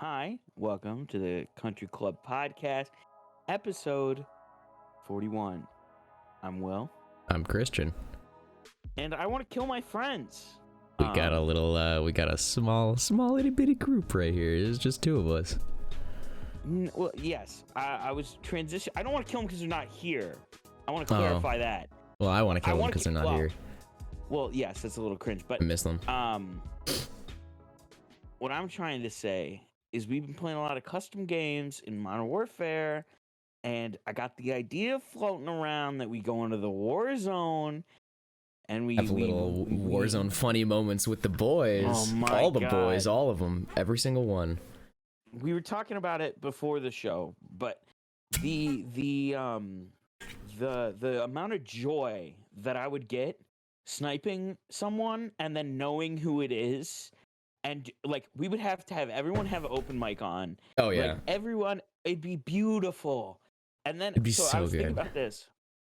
Hi, welcome to the Country Club Podcast, episode 41. I'm Will, I'm Christian. and I want to kill my friends. We got we got a small itty bitty group right here. It's just two of us. Well, yes, I was transition. I don't want to kill them because they're not here. I want to clarify that. Well, I want to kill them because they're not here. Well, yes, that's a little cringe, but I miss them. what I'm trying to say is we've been playing a lot of custom games in Modern Warfare, and I got the idea floating around that we go into the war zone and we have little Warzone funny moments with the boys. Oh my all the God. boys, all of them, every single one. We were talking about it before the show, but the amount of joy that I would get sniping someone and then knowing who it is, and like we would have to have everyone have an open mic on. Oh yeah, like, everyone, it'd be beautiful. And then it'd be I was good. thinking about this.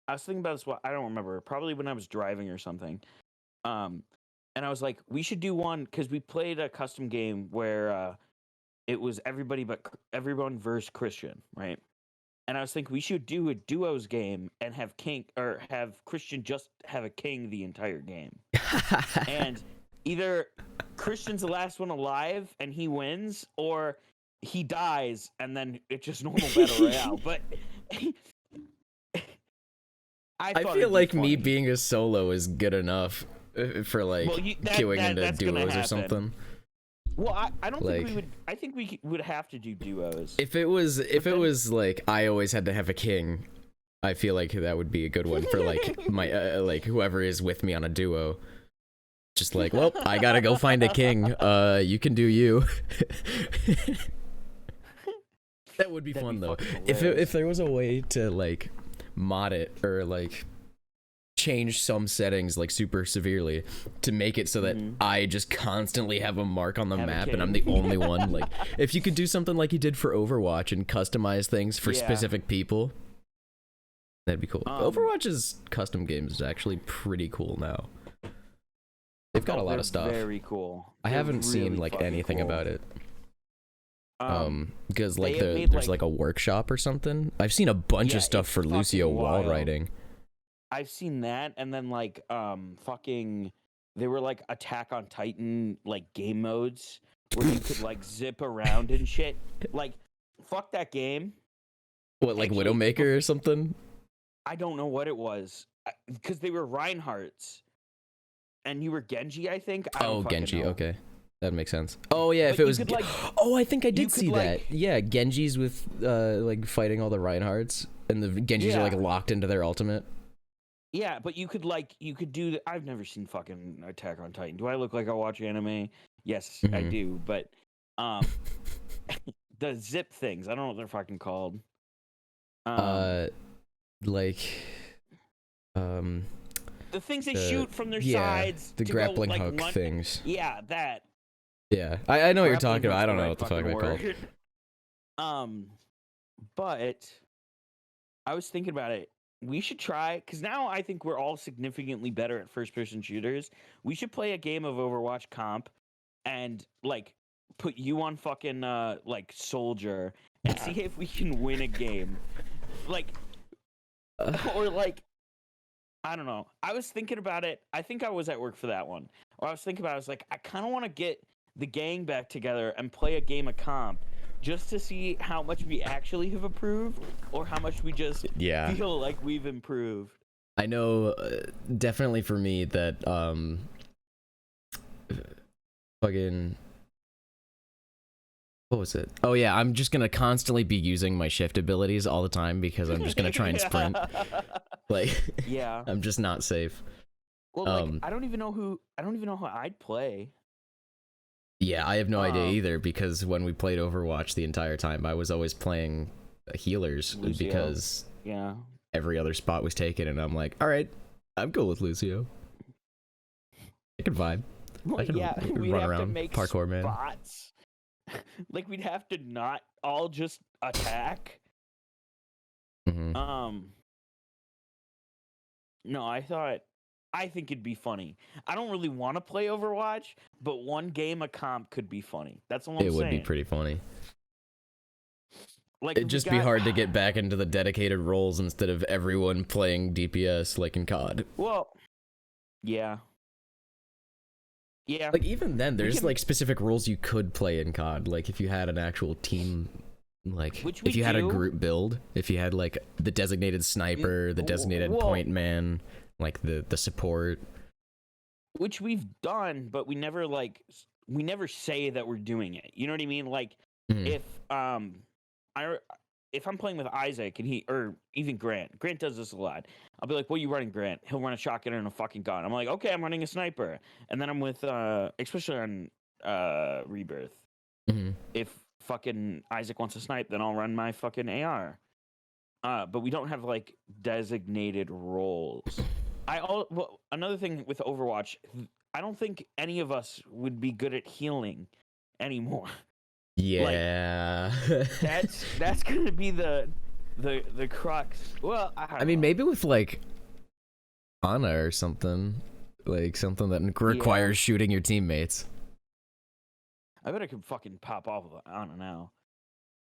Well, I don't remember. Probably when I was driving or something. And I was like, we should do one because we played a custom game where it was everyone versus Christian, right? And I was thinking we should do a duos game and have Christian just have a king the entire game. And either Christian's the last one alive and he wins, or he dies and then it's just normal battle royale. But I feel like me being a solo is good enough for like queuing into duos or something. Well, I don't think we would. I think we would have to do duos. If it was like I always had to have a king, I feel like that would be a good one for like my like whoever is with me on a duo. Just like, well, I gotta go find a king. You can do you. That would be fun though. If there was a way to like mod it or like change some settings like super severely to make it so that I just constantly have a mark on the map and I'm the only one. Like if you could do something like you did for Overwatch and customize things for specific people, that'd be cool. Overwatch's custom games is actually pretty cool now. They've got a lot of stuff. Very cool. I haven't seen like anything about it. Because like there's like a workshop or something. I've seen a bunch of stuff for Lucio wall writing. I've seen that, and then like they were like Attack on Titan like game modes where you could like zip around and shit. Like fuck that game. What, like Widowmaker or something? I don't know what it was because they were Reinhardts and you were Genji, I think. Oh, Genji. Know. Okay. That makes sense. Oh yeah, if it was oh, I think I did see that. Yeah, Genji's with like fighting all the Reinhardts and the Genjis are like locked into their ultimate. Yeah, but you could do I've never seen fucking Attack on Titan. Do I look like I watch anime? Yes, I do, but the zip things, I don't know what they're fucking called. Like the things they shoot from their sides. The grappling hook things. Yeah, that. Yeah, I know what you're talking about. I don't know what the fuck they're called. But I was thinking about it. We should try, because now I think we're all significantly better at first-person shooters. We should play a game of Overwatch comp and, like, put you on fucking, like, Soldier and see if we can win a game. Like, or, like, I don't know. I was thinking about it. I think I was at work for that one. Or I was thinking about it. I was like, I kind of want to get the gang back together and play a game of comp just to see how much we actually have improved or how much we just feel like we've improved. I know definitely for me that fucking what was it? Oh yeah, I'm just gonna constantly be using my shift abilities all the time because I'm just gonna try and sprint. Like I'm just not safe. Well, like, I don't even know who I'd play. Yeah, I have no idea either because when we played Overwatch the entire time, I was always playing healers Lucio. Because every other spot was taken, and I'm like, all right, I'm cool with Lucio. I can vibe. Well, I can run around, parkour man. Spots. Like we'd have to not all just attack. No, I think it'd be funny. I don't really want to play Overwatch, but one game of comp could be funny. That's all I'm saying. It would be pretty funny. Like It'd just be hard to get back into the dedicated roles instead of everyone playing DPS like in COD. Well, yeah. Yeah. Like even then, there's like specific roles you could play in COD. Like if you had an actual team, like if you had a group build, if you had like the designated sniper, the designated point man, like the support. Which we've done, but we never say that we're doing it. You know what I mean? Like if I'm playing with Isaac and or even Grant does this a lot. I'll be like, "What are you running, Grant?" He'll run a shotgun and a fucking gun. I'm like, "Okay, I'm running a sniper." And then I'm with especially on Rebirth. If fucking Isaac wants to snipe, then I'll run my fucking AR. But we don't have like designated roles. Another thing with Overwatch, I don't think any of us would be good at healing anymore. Yeah, like, that's gonna be the crux. Well, I mean, maybe with like Ana or something, like something that requires shooting your teammates. I bet I could fucking pop off with Ana now.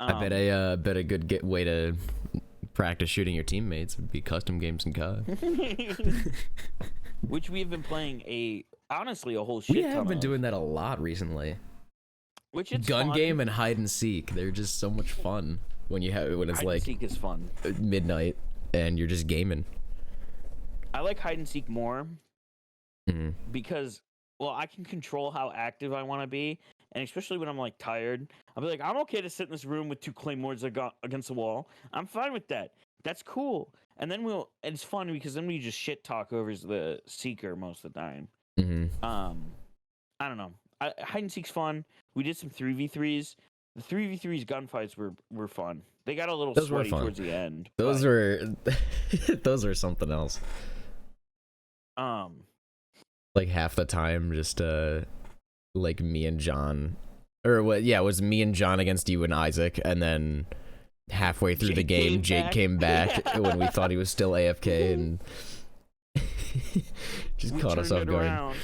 I bet a good way to practice shooting your teammates would be custom games in COD. Which we've been playing honestly a whole shit. We have been doing that a lot recently. Which it's gun fun. game and hide and seek. They're just so much fun when it's hide like hide and seek is fun. Midnight and you're just gaming. I like hide and seek more because I can control how active I want to be, and especially when I'm like tired, I'll be like, I'm okay to sit in this room with 2 claymores against the wall. I'm fine with that. That's cool. And then it's fun because then we just shit talk over the seeker most of the time. I don't know. Hide and seek's fun. We did some 3v3s. The 3v3s gunfights were fun. They got a little sweaty towards the end. Those were something else. Like half the time, just like me and John, or what? Yeah, it was me and John against you and Isaac, and then halfway through the game, Jake came back when we thought he was still AFK, and just caught us off guard.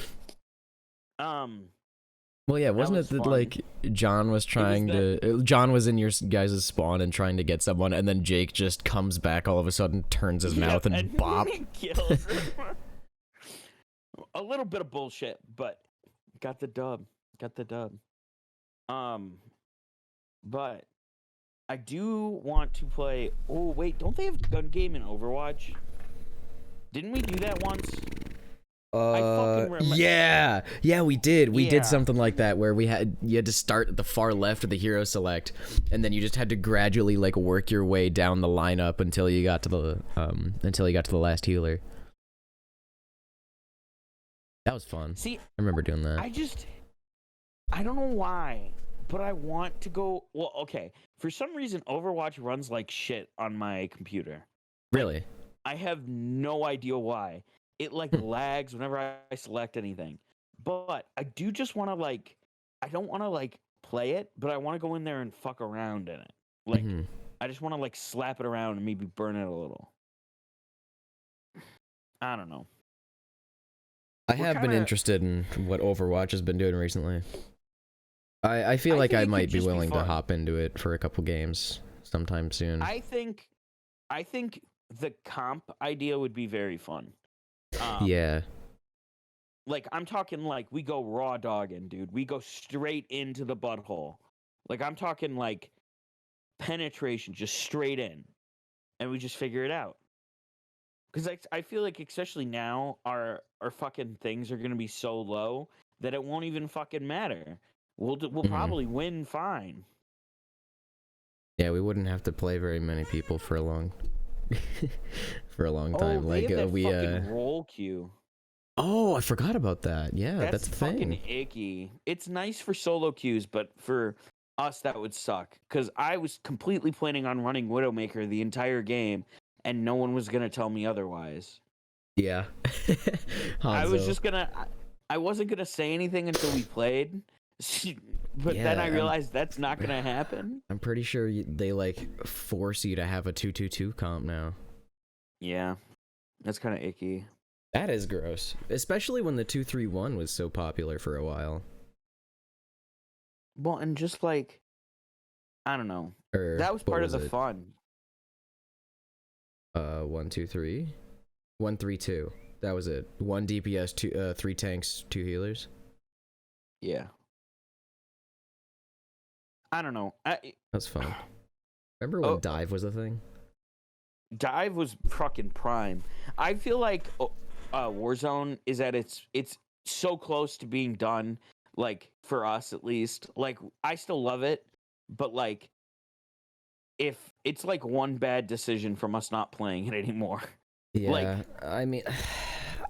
Well, yeah, wasn't it that like John was John was in your guys' spawn and trying to get someone, and then Jake just comes back all of a sudden, turns his mouth and bop. Kills him. A little bit of bullshit, but got the dub. But I do want to play. Oh wait, don't they have gun game in Overwatch? Didn't we do that once? I fucking remember. Yeah, we did. We did something like that where you had to start at the far left of the hero select, and then you just had to gradually like work your way down the lineup until you got to the last healer. That was fun. See, I remember doing that. I don't know why, but I want to go. Well, okay. For some reason, Overwatch runs like shit on my computer. Really? I have no idea why. It like lags whenever I select anything. But I do just want to I don't want to play it, but I want to go in there and fuck around in it. Like I just want to slap it around and maybe burn it a little. I don't know. I have been interested in what Overwatch has been doing recently. I feel like I might be willing to hop into it for a couple games sometime soon. I think the comp idea would be very fun. Yeah. Like I'm talking we go raw dogging, dude. We go straight into the butthole. Like I'm talking penetration, just straight in, and we just figure it out. Because I feel like especially now our fucking things are gonna be so low that it won't even fucking matter. We'll probably win fine. Yeah, we wouldn't have to play very many people for a long time. They have that fucking roll queue. Oh, I forgot about that. Yeah, that's a thing. Fucking icky. It's nice for solo queues, but for us that would suck. Because I was completely planning on running Widowmaker the entire game, and no one was gonna tell me otherwise. Yeah. I wasn't gonna say anything until we played. But then I realized that's not gonna happen. I'm pretty sure they force you to have a 2-2-2 comp now. Yeah, that's kind of icky. That is gross, especially when the 2-3-1 was so popular for a while. Well, and just I I don't know. Or That was what part was of the it? fun. 1-2-3, 1-3-2. That was it. 1 DPS, 3 tanks, 2 healers. Yeah. I don't know. That's fun. Remember when dive was a thing? Dive was fucking prime. I feel like Warzone is at it's so close to being done, like for us at least. Like I still love it, but like if it's like one bad decision from us not playing it anymore. Yeah, Like, I mean,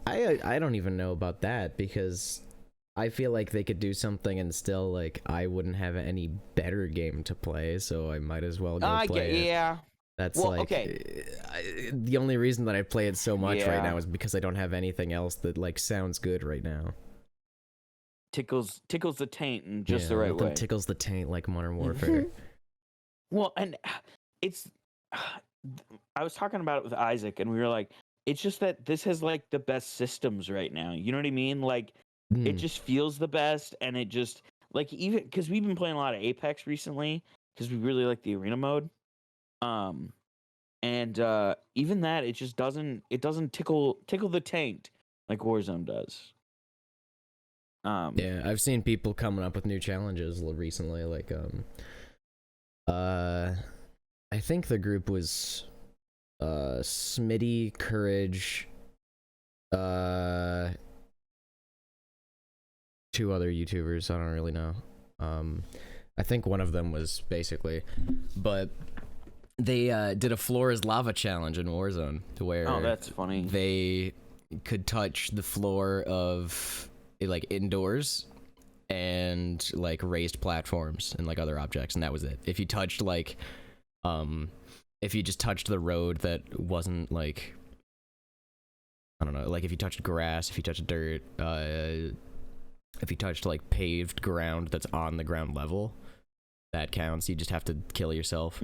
I don't even know about that because I feel like they could do something and still like I wouldn't have any better game to play, so I might as well go play it. Yeah. That's Well, like okay. The only reason that I play it so much right Yeah. now is because I don't have anything else that like sounds good right now. Tickles the taint in just the right nothing way. tickles the taint like Modern Warfare. Well, and it's I was talking about it with Isaac, and we were like, it's just that this has like the best systems right now. You know what I mean? Like, it just feels the best, and it just like even because we've been playing a lot of Apex recently because we really like the arena mode. And even that it just doesn't tickle the taint like Warzone does. Yeah, I've seen people coming up with new challenges recently, like I think the group was Smitty, Courage, 2 other YouTubers, I don't really know. I think one of them was basically, but they did a floor is lava challenge in Warzone where that's funny. They could touch the floor of like indoors and like raised platforms and like other objects, and that was it. If you touched like if you just touched the road that wasn't like, I don't know, like if you touched grass, if you touched dirt, if you touched like paved ground that's on the ground level, that counts. You just have to kill yourself.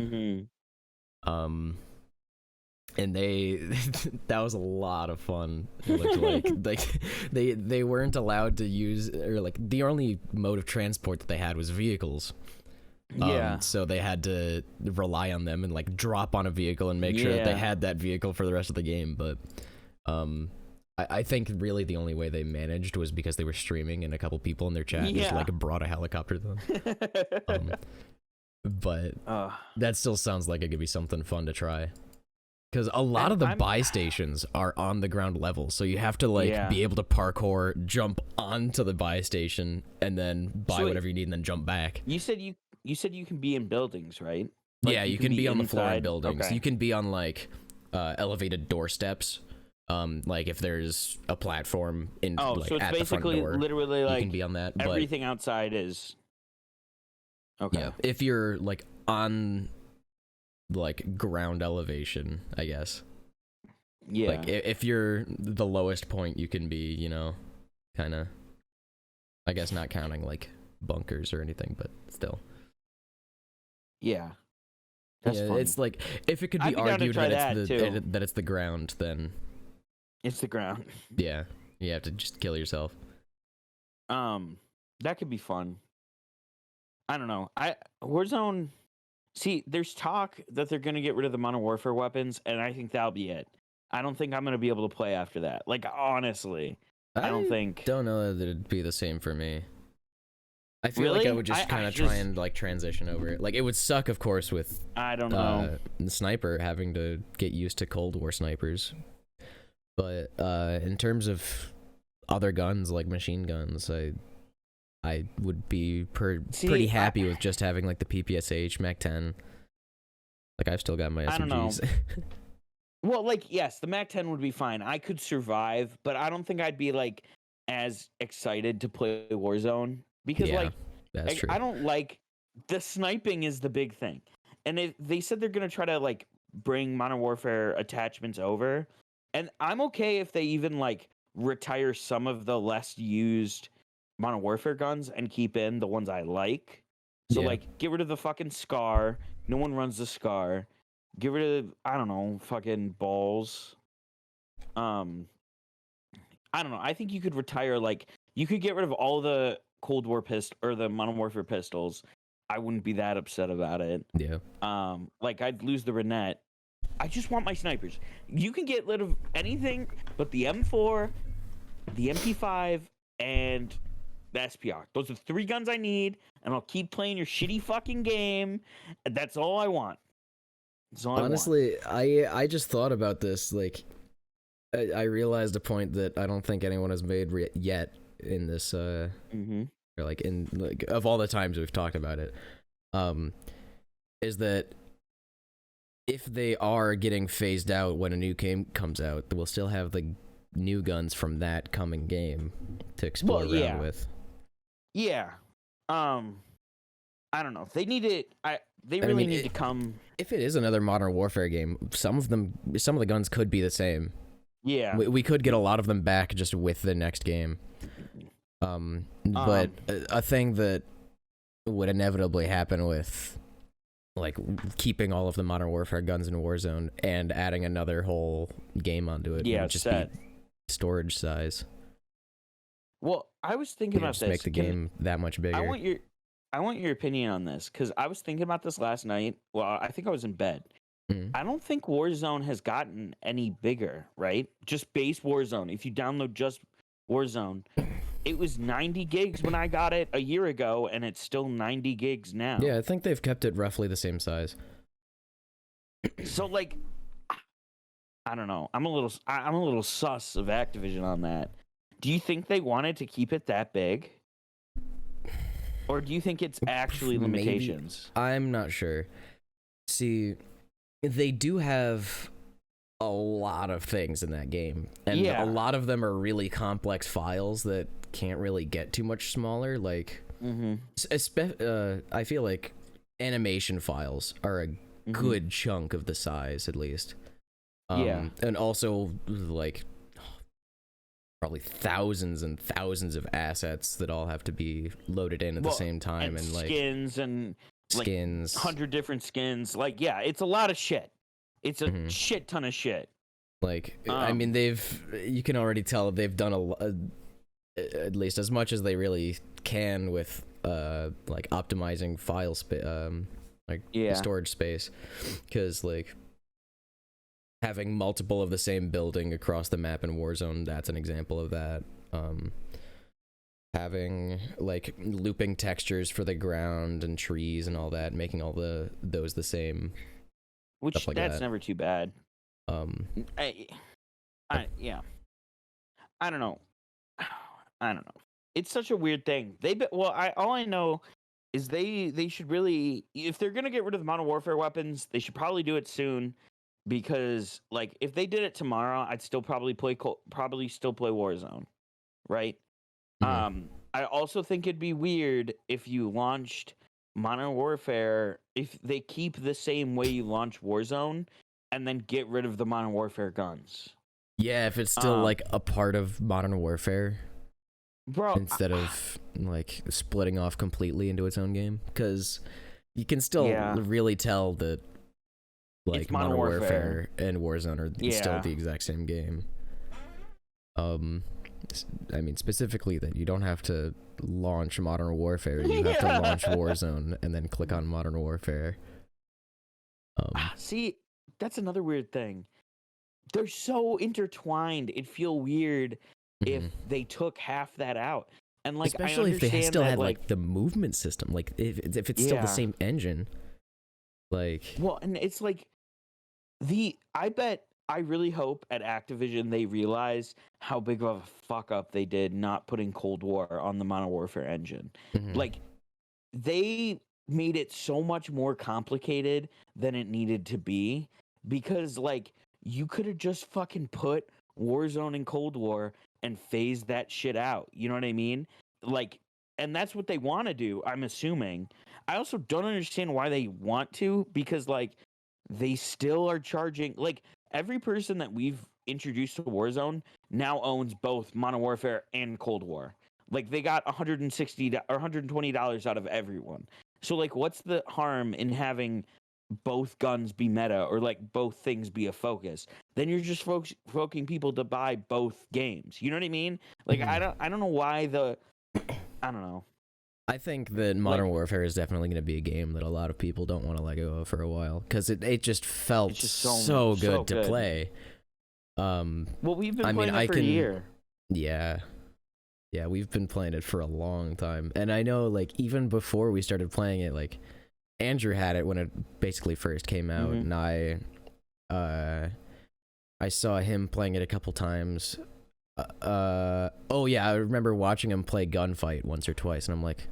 And they that was a lot of fun. It looked like they weren't allowed to use, or like the only mode of transport that they had was vehicles. So they had to rely on them and like drop on a vehicle and make sure that they had that vehicle for the rest of the game. But I think really the only way they managed was because they were streaming and a couple people in their chat just like brought a helicopter to them. But that still sounds like it could be something fun to try. Because a lot of the buy stations are on the ground level, so you have to like be able to parkour, jump onto the buy station, and then buy whatever you need, and then jump back. You said you can be in buildings, right? Like, yeah, you can be on the floor in inside? buildings. Okay. You can be on like elevated doorsteps. Like if there's a platform in like so it's at the front basically door, literally you like can be on that. everything outside is okay. Yeah, if you're like on like ground elevation, I guess. Yeah. Like if you're the lowest point you can be, you know, kind of, I guess not counting like bunkers or anything, but still. Yeah. That's funny. It's like if it could be I'd be down to argued try that that, it's the ground, then it's the ground. yeah, you have to just kill yourself. That could be fun. I don't know. Warzone. See, there's talk that they're gonna get rid of the Modern Warfare weapons, and I think that'll be it. I don't think I'm gonna be able to play after that. Like honestly, I don't think. Don't know that it'd be the same for me. I feel Really? like I would just kind of try and like transition over it. Like it would suck, of course, with I don't know. the sniper having to get used to Cold War snipers. But in terms of other guns like machine guns, I would be pretty happy with just having like the PPSH MAC-10. Like I've still got my SMGs. I don't know. Well, like yes, the MAC-10 would be fine. I could survive, but I don't think I'd be like as excited to play Warzone because that's true. I don't like the sniping is the big thing. And they said they're going to try to like bring Modern Warfare attachments over, and I'm okay if they even like retire some of the less used Modern Warfare guns and keep in the ones I like. So like get rid of the fucking SCAR. No one runs the SCAR. Get rid of I don't know, fucking balls. I don't know. I think you could retire like you could get rid of all the Cold War or the Modern Warfare pistols I wouldn't be that upset about it. Yeah. Like I'd lose the Renette. I just want my snipers. You can get rid of anything but the M4, the MP5, and the SPR. Those are the 3 guns I need, and I'll keep playing your shitty fucking game. That's all I want. That's all Honestly, I just thought about this. Like, I realized a point that I don't think anyone has made yet in this. Or like in like of all the times we've talked about it, is that if they are getting phased out when a new game comes out, we'll still have the new guns from that coming game to explore around with. Yeah. I don't know. They need it. They really need to come. If it is another Modern Warfare game, some of the guns could be the same. Yeah. We could get a lot of them back just with the next game. But a thing that would inevitably happen with like keeping all of the Modern Warfare guns in Warzone and adding another whole game onto it would just be storage size. Well, I was thinking about this. Make the game that much bigger. I want your opinion on this because I was thinking about this last night. Well, I think I was in bed. I don't think Warzone has gotten any bigger, right? Just base Warzone. If you download just Warzone, it was 90 gigs when I got it a year ago, and it's still 90 gigs now. Yeah, I think they've kept it roughly the same size. So, like, I don't know. I'm a little sus of Activision on that. Do you think they wanted to keep it that big? Or do you think it's actually limitations? Maybe. I'm not sure. See, they do have a lot of things in that game. And a lot of them are really complex files that can't really get too much smaller. Like, I feel like animation files are a good chunk of the size, at least. And also, like, probably thousands and thousands of assets that all have to be loaded in at the same time, and like skins and skins, 100 different skins. Like, yeah, it's a lot of shit. It's a shit ton of shit. Like, I mean, you can already tell they've done at least as much as they really can with like optimizing file space, storage space, because like having multiple of the same building across the map in Warzone, that's an example of that. Having like looping textures for the ground and trees and all that, making all those the same. Which like that's never too bad. I don't know. It's such a weird thing. All I know is they should really, if they're gonna get rid of the Modern Warfare weapons, they should probably do it soon. Because like if they did it tomorrow, I'd still probably play Warzone, right? I also think it'd be weird if you launched Modern Warfare if they keep the same way you launch Warzone and then get rid of the Modern Warfare guns. Yeah, if it's still like a part of Modern Warfare, bro, instead of like splitting off completely into its own game, because you can still really tell that. Like Modern Warfare and Warzone are still the exact same game. I mean, specifically that you don't have to launch Modern Warfare. You have to launch Warzone and then click on Modern Warfare. See, that's another weird thing. They're so intertwined. It'd feel weird if they took half that out. And like, especially if they still had like the movement system. Like if it's still the same engine. Like, well, and it's like I really hope at Activision they realize how big of a fuck up they did not putting Cold War on the Modern Warfare engine. Like, they made it so much more complicated than it needed to be, because like you could have just fucking put Warzone and Cold War and phased that shit out. You know what I mean? Like, and that's what they want to do, I'm assuming. I also don't understand why they want to, because like they still are charging, like, every person that we've introduced to Warzone now owns both Modern Warfare and Cold War. Like, they got $160 or $120 out of everyone. So like, what's the harm in having both guns be meta, or like both things be a focus? Then you're just provoking people to buy both games. You know what I mean? Like, I don't know why I don't know. I think that Modern Warfare is definitely going to be a game that a lot of people don't want to let go of for a while because it just felt It's just so good to play. Well, we've been playing it for a year. Yeah. Yeah, we've been playing it for a long time. And I know, like, even before we started playing it, like, Andrew had it when it basically first came out, and I saw him playing it a couple times. Oh yeah, I remember watching him play Gunfight once or twice, and I'm like,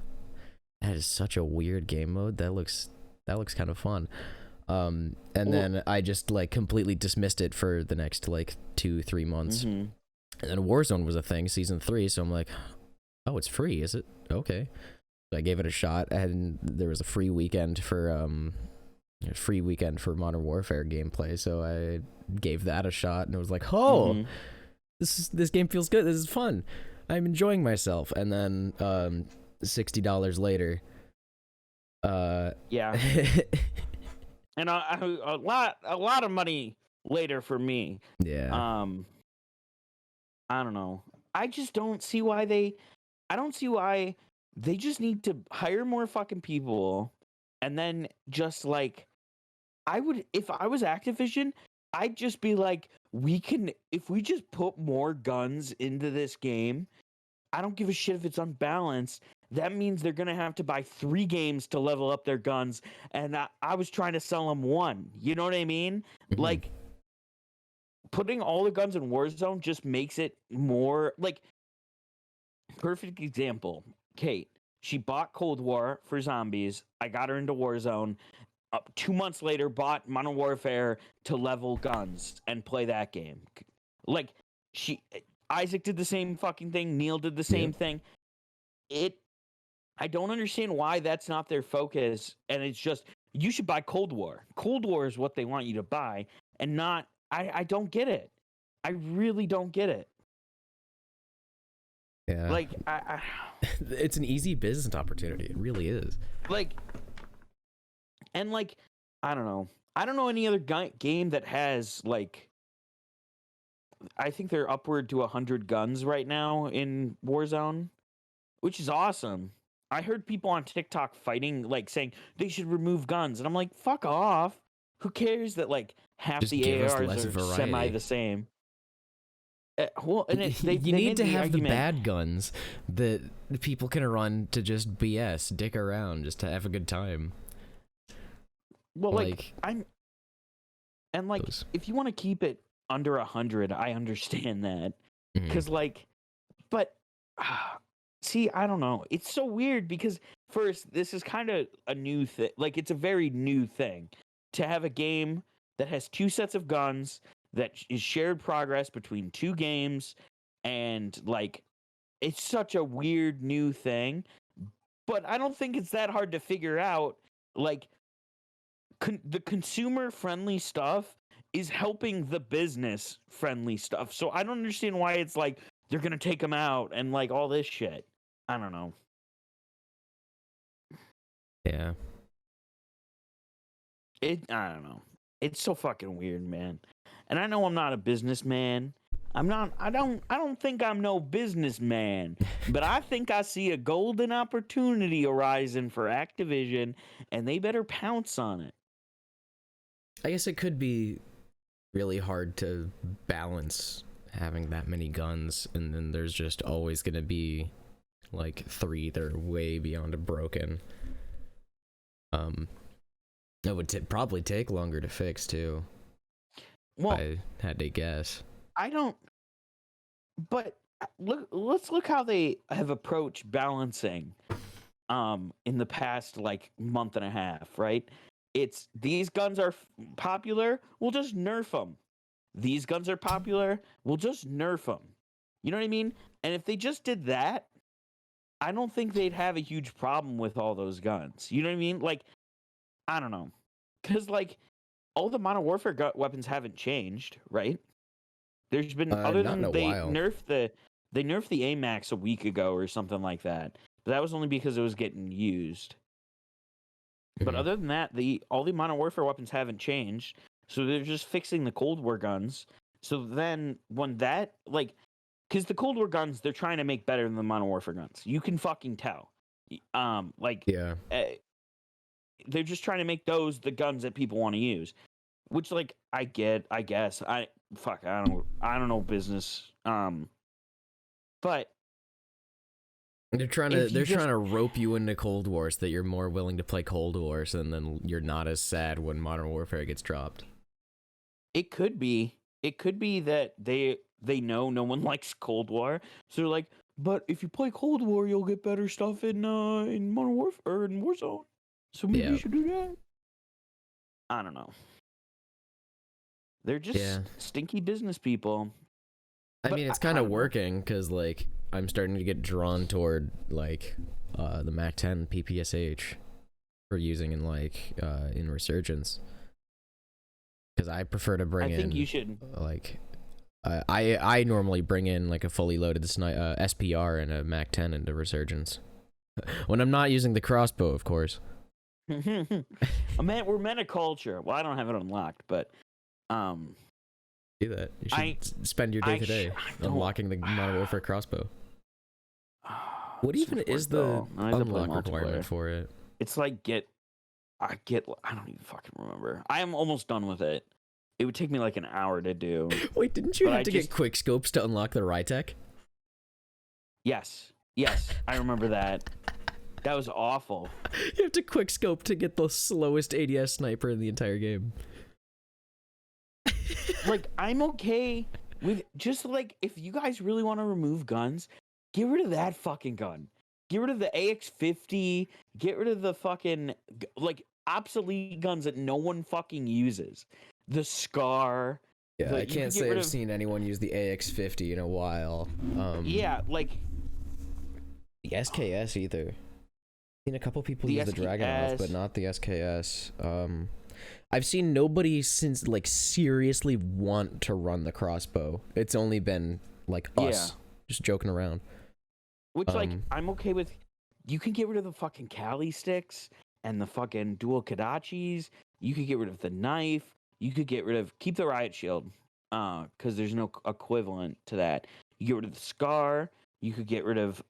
that is such a weird game mode. That looks kind of fun. Then I just like completely dismissed it for the next like 2-3 months. And then Warzone was a thing, season 3, so I'm like, oh, it's free, is it? Okay. So I gave it a shot, and there was a free weekend for Modern Warfare gameplay, so I gave that a shot, and it was like, oh, this game feels good. This is fun. I'm enjoying myself. And then $60 later, yeah, and a lot of money later for me. Yeah. I don't know. I just don't see why they just need to hire more fucking people, and then just like, if I was Activision, I'd just be like, if we just put more guns into this game, I don't give a shit if it's unbalanced. That means they're going to have to buy 3 games to level up their guns. And I was trying to sell them 1. You know what I mean? Like, putting all the guns in Warzone just makes it more like, perfect example. Kate, she bought Cold War for zombies. I got her into Warzone. 2 months later, bought Modern Warfare to level guns and play that game. Like, Isaac did the same fucking thing. Neil did the same thing. I don't understand why that's not their focus. And it's just, you should buy Cold War. Cold War is what they want you to buy, and not. I don't get it. I really don't get it. Yeah. Like, it's an easy business opportunity. It really is. Like. And, like, I don't know. I don't know any other game that has, like, I think they're upward to 100 guns right now in Warzone, which is awesome. I heard people on TikTok fighting, like, saying they should remove guns. And I'm like, fuck off. Who cares that, like, half just the ARs are semi the same? Well, and you need to have the bad guns that people can run to just BS, dick around, just to have a good time. Well, if you want to keep it under 100, I understand that. Because, like, but, see, I don't know. It's so weird because, first, this is kind of a new thing. Like, it's a very new thing to have a game that has 2 sets of guns, that is shared progress between 2 games, and, like, it's such a weird new thing. But I don't think it's that hard to figure out, like, the consumer-friendly stuff is helping the business-friendly stuff. So I don't understand why it's like they're going to take them out and like all this shit. I don't know. Yeah. I don't know. It's so fucking weird, man. And I know I'm not a businessman. I don't think I'm no businessman, but I think I see a golden opportunity arising for Activision, and they better pounce on it. I guess it could be really hard to balance having that many guns, and then there's just always going to be like 3 that are way beyond broken. That would probably take longer to fix too. Well, I had to guess. But let's look how they have approached balancing in the past like month and a half, right? It's these guns are popular, we'll just nerf them. These guns are popular, we'll just nerf them. You know what I mean? And if they just did that, I don't think they'd have a huge problem with all those guns. You know what I mean? Like, I don't know. Because, like, all the Modern Warfare weapons haven't changed, right? There's been, other than they nerfed the AMAX a week ago or something like that. But that was only because it was getting used. But other than that, all the Modern Warfare weapons haven't changed. So they're just fixing the Cold War guns. So then when that, like, because the Cold War guns, they're trying to make better than the Modern Warfare guns. You can fucking tell. Like, Yeah. they're just trying to make those the guns that people want to use, which, like, I guess I don't know business. But They're trying if you trying just to rope you into Cold War so that you're more willing to play Cold Wars, and then you're not as sad when Modern Warfare gets dropped. it could be that they know no one likes Cold War, so they're like, but if you play Cold War, you'll get better stuff in Modern Warfare or in Warzone. So maybe Yeah. you should do that. I don't know. They're just stinky business people. I But mean, it's I kind of don't know. working because, like, I'm starting to get drawn toward, like, the MAC-10 PPSH for using in, like, in Resurgence. Because I prefer to bring I in... think you should. Like, I normally bring in, like, a fully loaded SPR and a MAC-10 into Resurgence. When I'm not using the crossbow, of course. We're meta culture. Well, I don't have it unlocked, but Do that. You should spend your day today unlocking the Modern Warfare crossbow. What even is the unlock requirement for it? It's like I don't even fucking remember. I am almost done with it. It would take me like an hour to do. Wait, didn't you have to get quick scopes to unlock the Rytec? Yes, I remember that. That was awful. You have to quick scope to get the slowest ADS sniper in the entire game. Like, I'm okay with just, like, if you guys really want to remove guns, get rid of that fucking gun. Get rid of the AX-50. Get rid of the fucking, like, obsolete guns that no one fucking uses. The SCAR. Yeah, I can't say I've seen anyone use the AX-50 in a while. Yeah, like... The SKS either. I've seen a couple people use the Dragunov, but not the SKS. I've seen nobody since, like, seriously want to run the crossbow. It's only been, like, us just joking around. Which, like, I'm okay with. You can get rid of the fucking Kali sticks and the fucking dual Kadachis. You could get rid of the knife. You could get rid of. Keep the riot shield, because there's no equivalent to that. You get rid of the SCAR. You could get rid of.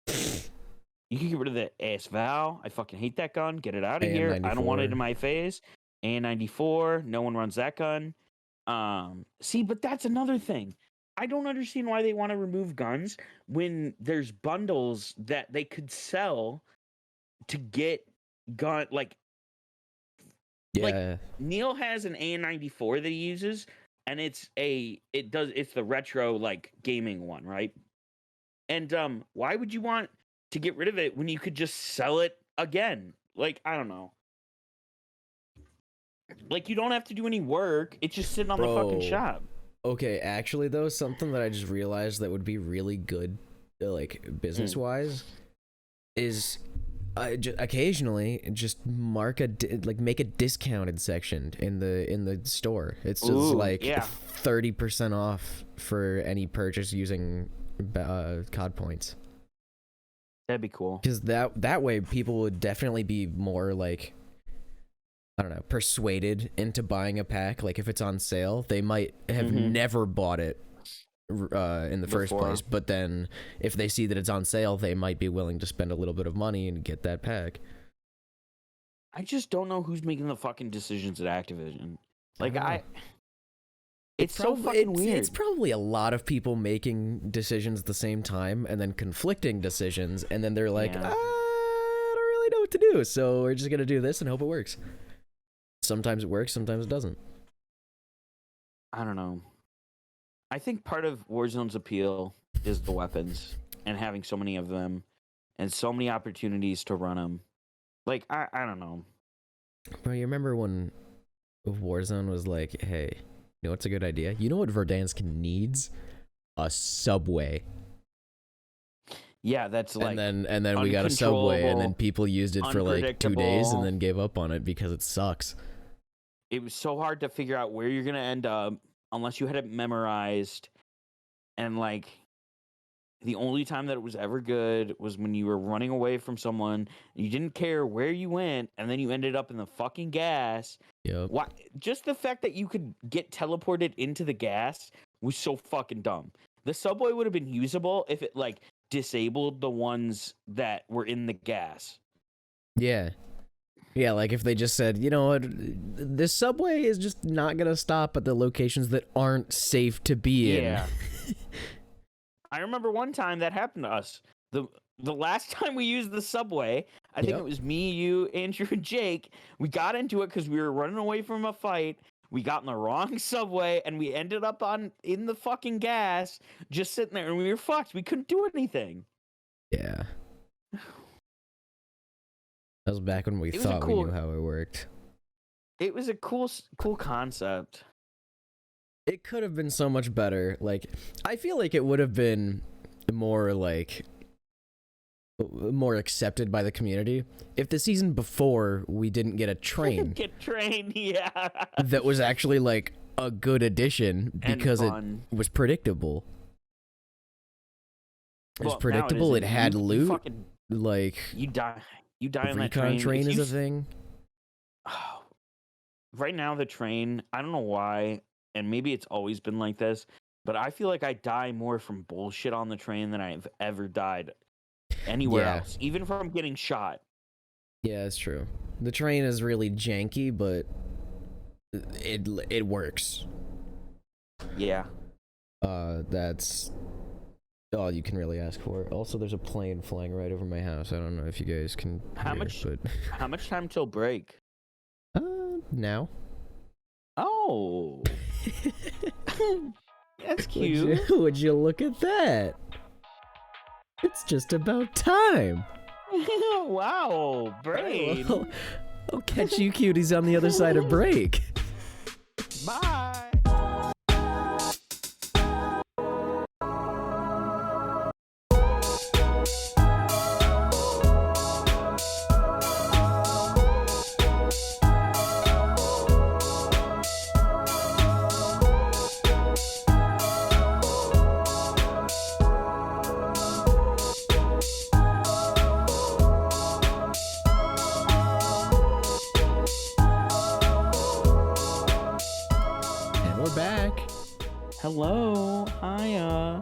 You could get rid of the AS Val. I fucking hate that gun. Get it out of here. I don't want it in my face. AN-94. No one runs that gun. See, but that's another thing. I don't understand why they want to remove guns when there's bundles that they could sell to get gun. Like Neil has an AN-94 that he uses, and it's the retro, like, gaming one, right? And why would you want to get rid of it when you could just sell it again? Like, I don't know. Like, you don't have to do any work. It's just sitting on the fucking shop. Okay, actually, though, something that I just realized that would be really good, like, business-wise, is occasionally just make a discounted section in the store. It's just like 30% off for any purchase using COD points. That'd be cool. Because that way people would definitely be more, like, I don't know, persuaded into buying a pack. Like, if it's on sale, they might have never bought it in the first place. But then if they see that it's on sale, they might be willing to spend a little bit of money and get that pack. I just don't know who's making the fucking decisions at Activision. Like, it's so fucking weird. It's probably a lot of people making decisions at the same time and then conflicting decisions. And then they're like, I don't really know what to do. So we're just going to do this and hope it works. Sometimes it works, sometimes it doesn't. I don't know. I think part of Warzone's appeal is the weapons and having so many of them and so many opportunities to run them. Like, I don't know. Bro, you remember when Warzone was like, hey, you know what's a good idea? You know what Verdansk needs? A subway. Yeah, that's like, and then we got a subway, and then people used it for like 2 days and then gave up on it because it sucks. It was so hard to figure out where you're gonna end up unless you had it memorized, and like the only time that it was ever good was when you were running away from someone and you didn't care where you went, and then you ended up in the fucking gas. Yep. Why? Just the fact that you could get teleported into the gas was so fucking dumb. The subway would have been usable if it like disabled the ones that were in the gas. Yeah. Yeah, like if they just said, you know what, this subway is just not gonna stop at the locations that aren't safe to be in. Yeah. I remember one time that happened to us. The last time we used the subway, I think it was me, you, Andrew, and Jake. We got into it because we were running away from a fight. We got in the wrong subway, and we ended up in the fucking gas, just sitting there, and we were fucked. We couldn't do anything. Yeah. That was back when we thought we knew how it worked. It was a cool concept. It could have been so much better. Like, I feel like it would have been more accepted by the community if the season before we didn't get a train. Yeah. That was actually like a good addition because it was predictable. It was predictable. It had loot. Like you die on that recon train. Is a thing. Right now, the train. I don't know why, and maybe it's always been like this, but I feel like I die more from bullshit on the train than I've ever died anywhere else, even from getting shot. Yeah, that's true. The train is really janky, but it works. Yeah. That's all you can really ask for. Also, there's a plane flying right over my house. I don't know if you guys can How much time till break? Now. Oh. That's cute. Would you look at that? It's just about time. Wow, brain. Well, I'll catch you cuties on the other side of break. Bye. Hello, hiya,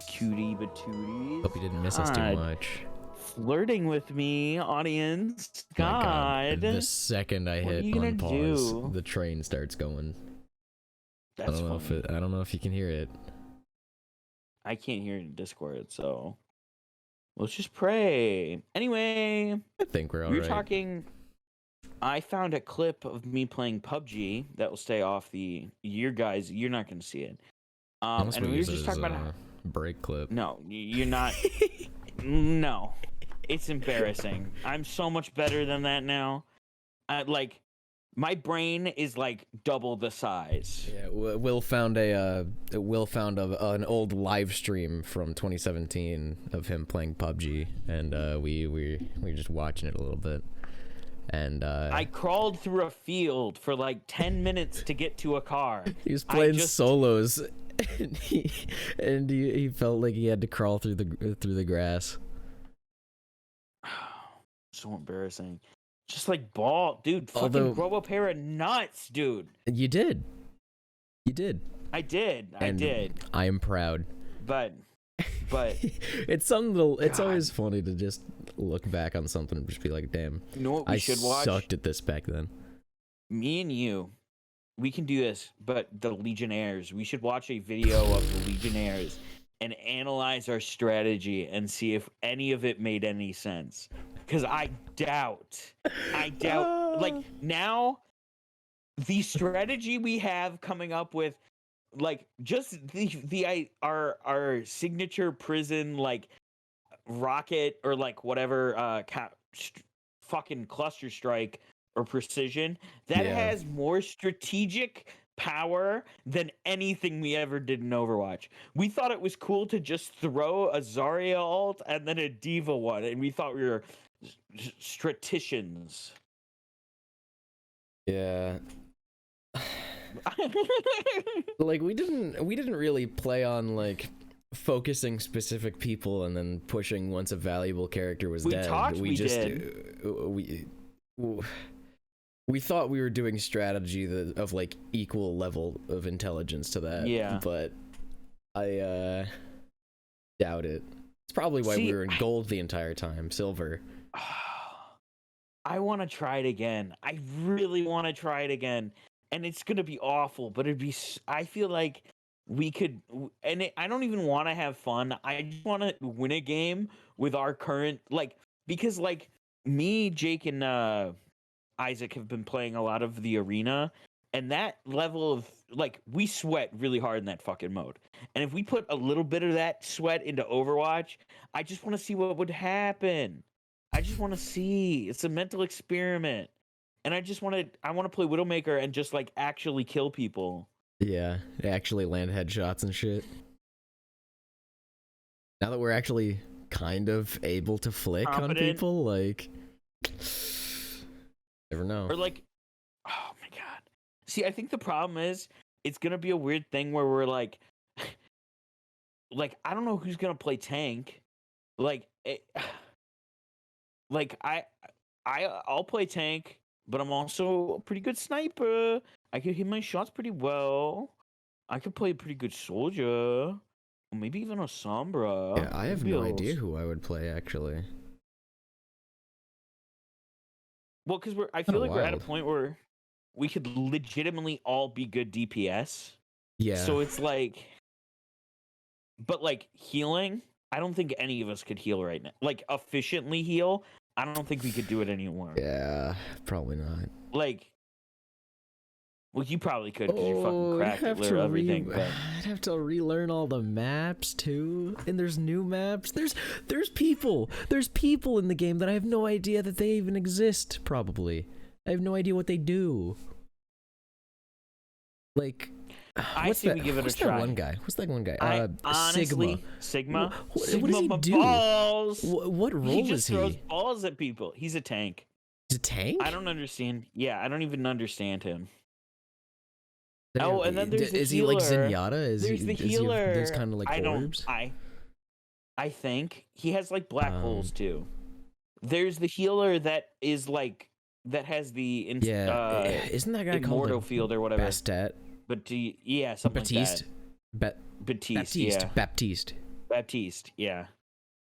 cutie patooties. Hope you didn't miss us too much. Flirting with me, audience. God. The second I hit on pause, the train starts going. That's I don't know if you can hear it. I can't hear it in Discord, so let's just pray. Anyway, I think we're all right. Talking. I found a clip of me playing PUBG that will stay off the. You're not going to see it. And we were just talking about a break clip. No, you're not. No, it's embarrassing. I'm so much better than that now. Like, my brain is like double the size. Yeah, Will found an old live stream from 2017 of him playing PUBG, and we're just watching it a little bit. And I crawled through a field for like 10 minutes to get to a car. He was playing solos, and he felt like he had to crawl through the grass. So embarrassing. Just like dude. Fucking grow a pair of nuts, dude. You did. I did. I am proud. But it's always funny to just look back on something and just be like, damn, you know what we should watch? Sucked at this back then. Me and you, we can do this, but the Legionnaires, we should watch a video of the Legionnaires and analyze our strategy and see if any of it made any sense. Because I doubt, like, now, the strategy we have coming up with, like, just our signature prison, like, rocket or like whatever fucking cluster strike or precision that has more strategic power than anything we ever did in Overwatch. We thought it was cool to just throw a Zarya ult and then a D.Va one, and we thought we were straticians. Yeah. Like we didn't really play on like focusing specific people and then pushing once a valuable character was dead. We thought we were doing strategy of like equal level of intelligence to that. Yeah. But I doubt it. It's probably why we were in gold the entire time, silver. I want to try it again. I really want to try it again. And it's going to be awful, but I feel like we could, and I don't even want to have fun. I just want to win a game with our current, because me, Jake, and Isaac have been playing a lot of the arena, and that level of, we sweat really hard in that fucking mode. And if we put a little bit of that sweat into Overwatch, I just want to see what would happen. I just want to see. It's a mental experiment. And I want to play Widowmaker and just actually kill people. Yeah, actually land headshots and shit. Now that we're actually kind of able to flick on people, never know. Or oh my god. See, I think the problem is it's gonna be a weird thing where we're I don't know who's gonna play tank. I'll play tank, but I'm also a pretty good sniper. I can hit my shots pretty well. I could play a pretty good soldier. Or maybe even a Sombra. Yeah, I have no idea who I would play, actually. Well, because I feel like we're at a point where we could legitimately all be good DPS. Yeah. So it's but healing, I don't think any of us could heal right now. Efficiently heal, I don't think we could do it anymore. Yeah, probably not. Well, you probably could because you're fucking cracked at everything. But I'd have to relearn all the maps too, and there's new maps. There's people in the game that I have no idea that they even exist. Probably, I have no idea what they do. I say we give it a try. What's that one guy? Honestly, Sigma. What does he do? Balls. What role is he? He just throws balls at people. He's a tank. He's a tank? I don't understand. Yeah, I don't even understand him. Oh, and then there's the Is he healer. like Zenyatta? There's the healer. There's kind of orbs. I think he has black holes too. There's the healer that is that has the isn't that guy Immortal called field or whatever? Bastet? But something Baptiste. like that. Baptiste. Yeah. Baptiste. Yeah.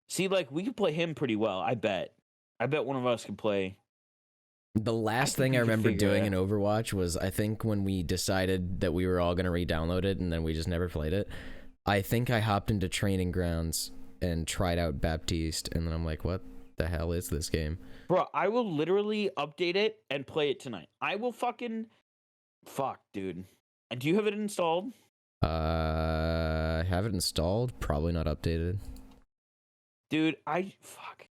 See, we could play him pretty well. I bet one of us could play. The last thing I remember doing in Overwatch was, I think, when we decided that we were all going to re-download it and then we just never played it. I think I hopped into Training Grounds and tried out Baptiste, and then I'm like, what the hell is this game? Bro, I will literally update it and play it tonight. I will fuck, dude. And do you have it installed? I have it installed, probably not updated. Dude, fuck.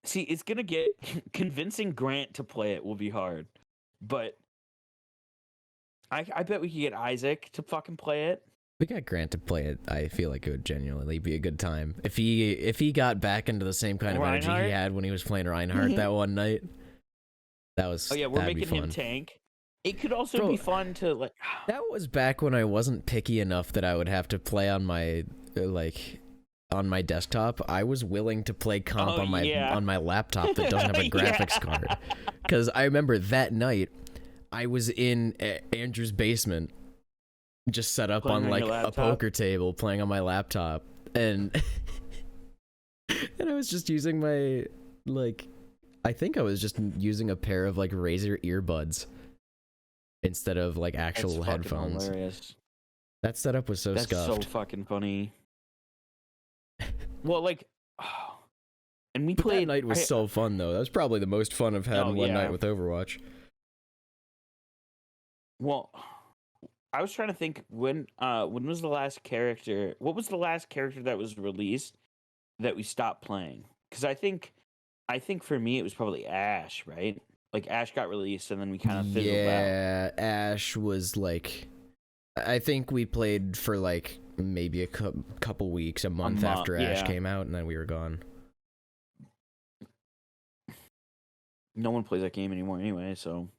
See, it's gonna get convincing Grant to play it will be hard, but I bet we could get Isaac to fucking play it. We got Grant to play it. I feel like it would genuinely be a good time if he got back into the same kind of energy he had when he was playing Reinhardt that one night. That was. Oh yeah, we're making him tank. It could also be fun to That was back when I wasn't picky enough that I would have to play on my on my desktop. I was willing to play comp on my laptop that doesn't have a graphics card. Because I remember that night, I was in Andrew's basement, just set up on a poker table, playing on my laptop, and and I was just using my I think I was just using a pair of Razer earbuds instead of actual headphones. Hilarious. That setup was That's scuffed. so fucking funny. Well, and we played. That night was so fun though. That was probably the most fun I've had in one night with Overwatch. Well, I was trying to think when was the last character? What was the last character that was released that we stopped playing? Because I think for me it was probably Ashe, right? Ashe got released and then we kind of fizzled out. Yeah, Ashe was I think we played for maybe a couple weeks, a month after Ashe came out, and then we were gone. No one plays that game anymore anyway, so.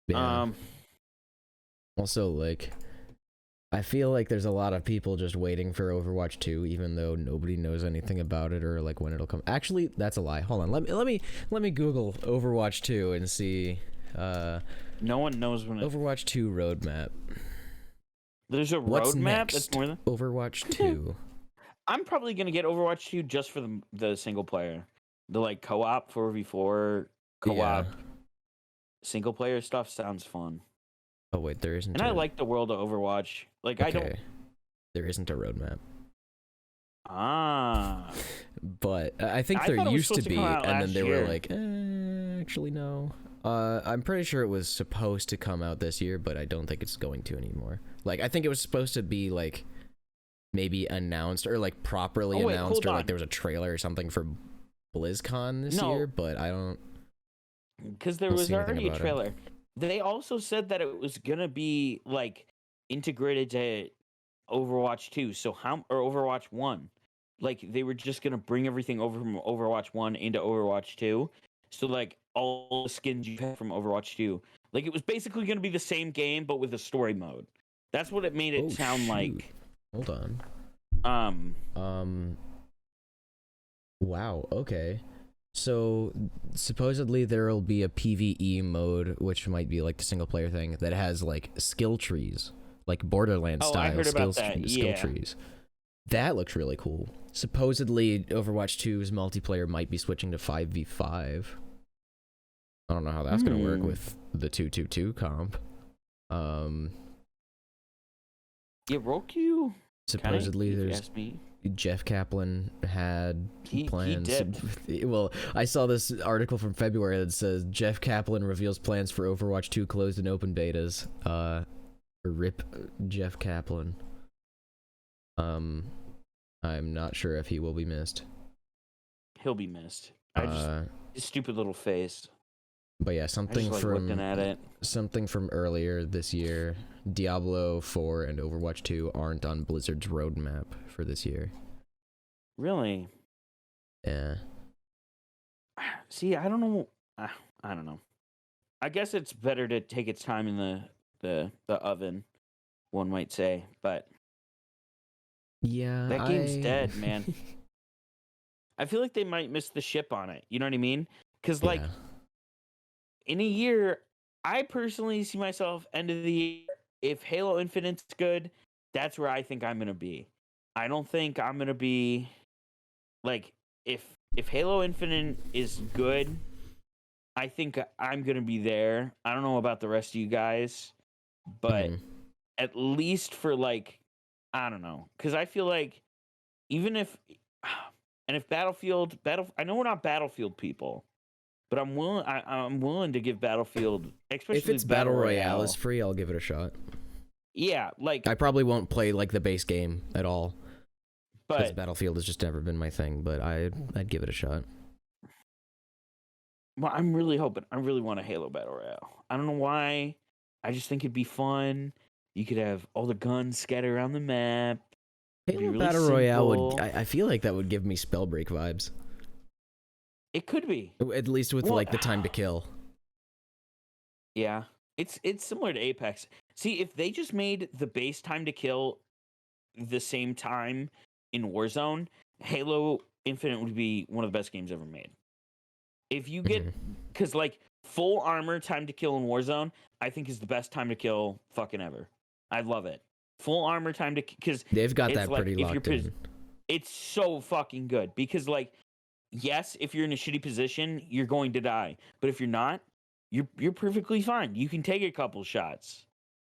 Yeah. Also, I feel like there's a lot of people just waiting for Overwatch 2, even though nobody knows anything about it or when it'll come. Actually, that's a lie. Hold on, let me Google Overwatch 2 and see. No one knows when Overwatch 2 roadmap. There's a roadmap that's more than Overwatch 2. I'm probably gonna get Overwatch 2 just for the single player, the like co-op 4v4 co-op Yeah. single player stuff sounds fun, Oh wait, there isn't. and I like the world of Overwatch. Like I don't. Okay. There isn't a roadmap. Ah, But I think I there thought it was used to supposed to be, come out and then last they year. were like, actually no. I'm pretty sure it was supposed to come out this year, but I don't think it's going to anymore. Like, I think it was supposed to be like maybe announced or like properly Oh, wait, announced, hold or on. like there was a trailer or something for BlizzCon this No. year, but I don't. because there Don't was see anything already a about it. trailer. They also said that it was gonna be like integrated to Overwatch 2, or Overwatch 1. Like they were just gonna bring everything over from Overwatch 1 into Overwatch 2. So like all the skins you have from Overwatch 2. Like it was basically gonna be the same game but with a story mode. That's what it made it Oh, sound shoot. like. Hold on. Um Wow, okay. So supposedly there'll be a PvE mode, which might be like the single player thing, that has like skill trees, like Borderlands Oh, I style heard about that, skill yeah. trees. That looks really cool. Supposedly Overwatch 2's multiplayer might be switching to 5v5. I don't know how that's gonna work with the 2-2-2 comp. yeah, Roku. Supposedly Kinda, if you there's ask me. Jeff Kaplan had He plans. dipped. Well, I saw this article from February that says Jeff Kaplan reveals plans for Overwatch 2 closed and open betas. Rip Jeff Kaplan. I'm not sure if he will be missed. He'll be missed. His stupid little face. But yeah, I just something like from looking at it. something from earlier this year. Diablo 4 and Overwatch 2 aren't on Blizzard's roadmap for this year. Really? Yeah. See, I don't know. I don't know. I guess it's better to take its time in the oven, one might say. But Yeah. that game's dead, man. I feel like they might miss the ship on it. You know what I mean? Because like Yeah. in a year, I personally see myself end of the year. If Halo Infinite's good, that's where I think I'm gonna be. I don't think I'm gonna be like if Halo Infinite is good, I think I'm gonna be there. I don't know about the rest of you guys, but at least for like I don't know, because I feel like even if and if Battlefield, I know we're not Battlefield people, but I'm willing to give Battlefield, especially If it's Battle Royale is free, I'll give it a shot. Yeah, like I probably won't play like the base game at all, because but Battlefield has just never been my thing. But I'd give it a shot. well, I'm really hoping. I really want a Halo Battle Royale. I don't know why. I just think it'd be fun. You could have all the guns scattered around the map. It'd be Halo really Battle Royale simple. would. I feel like that would give me Spellbreak vibes. It could be. At least with Well, like the time to kill. Yeah, it's similar to Apex. See, if they just made the base time to kill the same time in Warzone, Halo Infinite would be one of the best games ever made. If you get, because like full armor time to kill in Warzone, I think is the best time to kill fucking ever. I love it. Full armor time to, because They've got it's that like, pretty if locked you're in. it's so fucking good because like yes, if you're in a shitty position, you're going to die. But if you're not, you're perfectly fine. You can take a couple shots.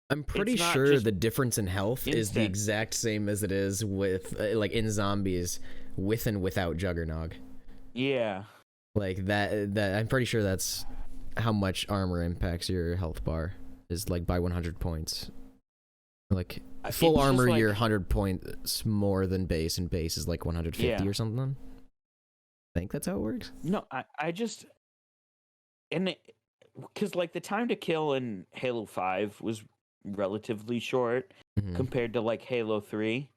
I'm pretty It's not sure just the difference in health is the instant. exact same as it is with like in zombies with and without Juggernog. Yeah. Like that I'm pretty sure that's how much armor impacts your health bar is like by 100 points. Like full It's just armor, like- you're 100 points more than base, and base is like 150 Yeah. or something. I think that's how it works. No, I just and because like the time to kill in Halo 5 was relatively short Mhm. compared to like Halo 3.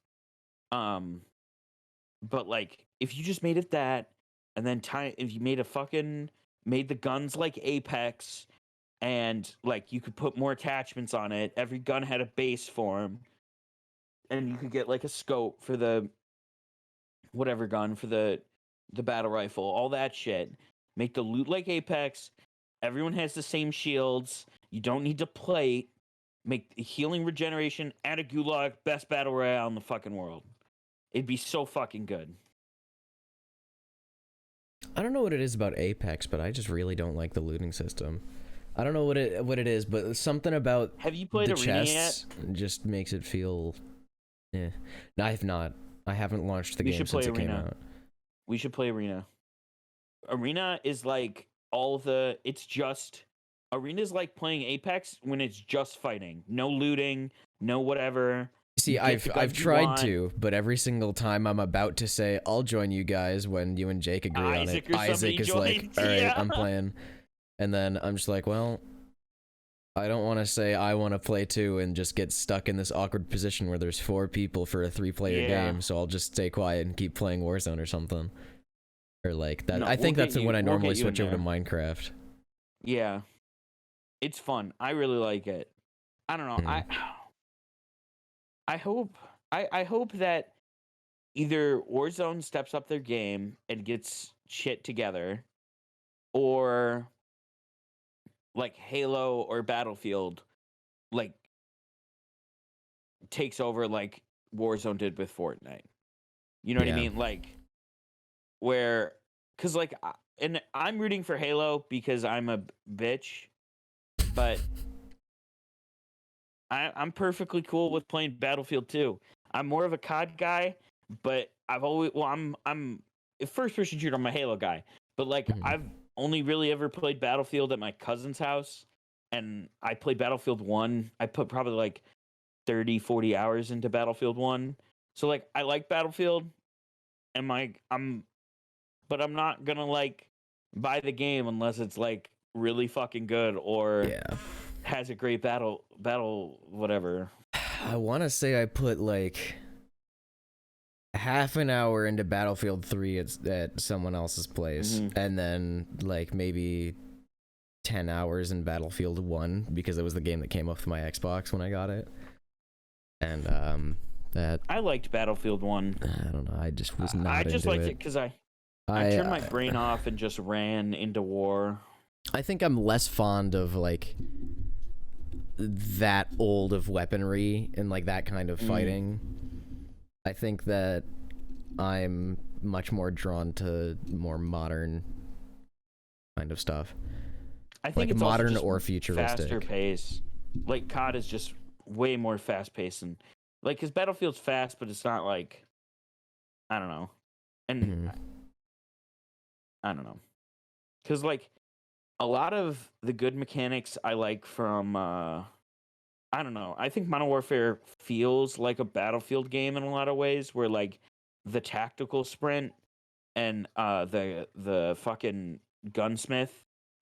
But like if you just made it that and then if you made the guns like Apex and like you could put more attachments on it, every gun had a base form and you could get like a scope for the whatever gun for the battle rifle, all that shit. Make the loot like Apex. Everyone has the same shields. You don't need to plate. Make healing regeneration. Add a gulag. Best battle royale in the fucking world. It'd be so fucking good. I don't know what it is about Apex, but I just really don't like the looting system. I don't know what it is, but something about Have you played the Arena chests just makes it feel. Yeah, no, I have not. I haven't launched the game since it came out. We should play Arena. Arena is like it's just Arena is like playing Apex when it's just fighting, no looting, no whatever. See, I've tried to, but every single time I'm about to say I'll join you guys when you and Jake agree on it, Isaac is like, all right, I'm playing, and then I'm just like, well, I don't want to say I want to play too and just get stuck in this awkward position where there's 4 people for a 3-player game, so I'll just stay quiet and keep playing Warzone or something, or like that. No, I think that's when I normally switch over to Minecraft. Yeah, it's fun. I really like it. I don't know. I hope that either Warzone steps up their game and gets shit together, or like Halo or Battlefield like takes over like Warzone did with Fortnite. You know what I mean? Like where, cuz like, and I'm rooting for Halo because I'm a bitch, but I'm perfectly cool with playing Battlefield 2. I'm more of a COD guy, but I'm a first person shooter. I'm a Halo guy, but like I've only really ever played Battlefield at my cousin's house, and I played Battlefield 1. I put probably like 30-40 hours into Battlefield 1. So like I like Battlefield, and but I'm not gonna like buy the game unless it's like really fucking good or has a great battle whatever. I want to say I put like half an hour into Battlefield 3 at someone else's place, and then like maybe 10 hours in Battlefield 1 because it was the game that came off my Xbox when I got it. And that I liked Battlefield 1. I don't know. I just was not. I just liked it because I turned my brain off and just ran into war. I think I'm less fond of like that old of weaponry and like that kind of fighting. I think that I'm much more drawn to more modern kind of stuff. I think like it's modern also or futuristic. Faster pace. Like COD is just way more fast paced, and like because Battlefield's fast, but it's not like, I don't know, and I don't know, because like a lot of the good mechanics I like from I don't know. I think Modern Warfare feels like a Battlefield game in a lot of ways, where like the tactical sprint and the fucking gunsmith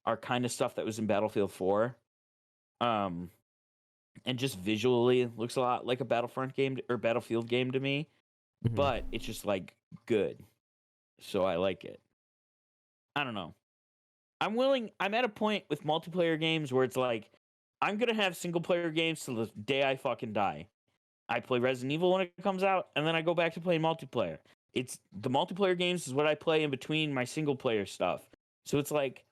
are kind of stuff that was in Battlefield 4. And just visually looks a lot like a Battlefront game or Battlefield game to me, but it's just like good. So I like it. I don't know. I'm at a point with multiplayer games where it's like, I'm going to have single player games till the day I fucking die. I play Resident Evil when it comes out, and then I go back to playing multiplayer. It's the multiplayer games is what I play in between my single player stuff. So it's like,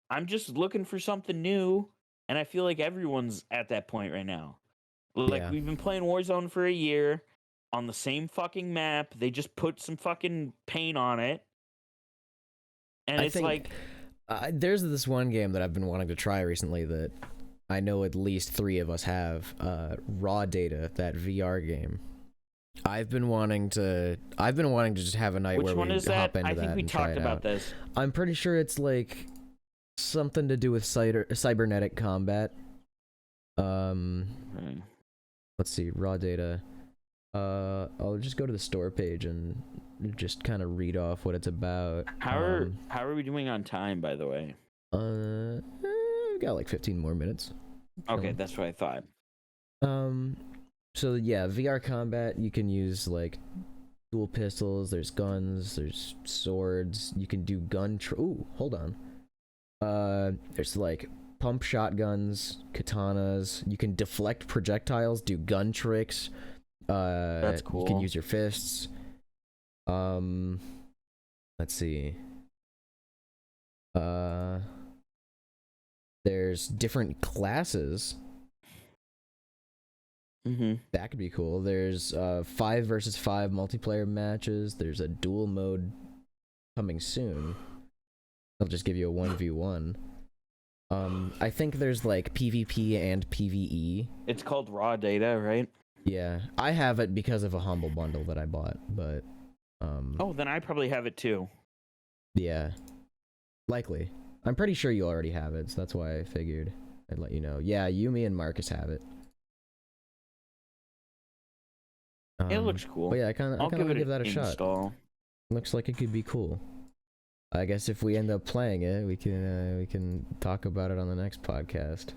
I'm just looking for something new, and I feel like everyone's at that point right now. Like, we've been playing Warzone for a year on the same fucking map. They just put some fucking paint on it. And it's like... there's this one game that I've been wanting to try recently that I know at least 3 of us have. Raw Data, that VR game. I've been wanting to just have a night where we hop into that and try it out. I think we talked about this. I'm pretty sure it's like something to do with cybernetic combat. Let's see, Raw Data. I'll just go to the store page and just kind of read off what it's about. How are we doing on time, by the way? We've got like 15 more minutes. Okay, that's what I thought. So yeah, VR combat, you can use like dual pistols, there's guns, there's swords, you can do ooh, hold on. There's like pump shotguns, katanas, you can deflect projectiles, do gun tricks. That's cool. You can use your fists. Let's see. There's different classes. That could be cool. There's 5 versus 5 multiplayer matches. There's a dual mode coming soon. They'll just give you a 1v1. I think there's like PvP and PvE. It's called Raw Data, right? Yeah, I have it because of a Humble bundle that I bought, but oh, then I probably have it too. Yeah, likely. I'm pretty sure you already have it, so that's why I figured I'd let you know. Yeah, Yumi and Marcus have it. It looks cool. But yeah, I kind of want to give that a install. shot. Looks like it could be cool. I guess if we end up playing it, we can talk about it on the next podcast.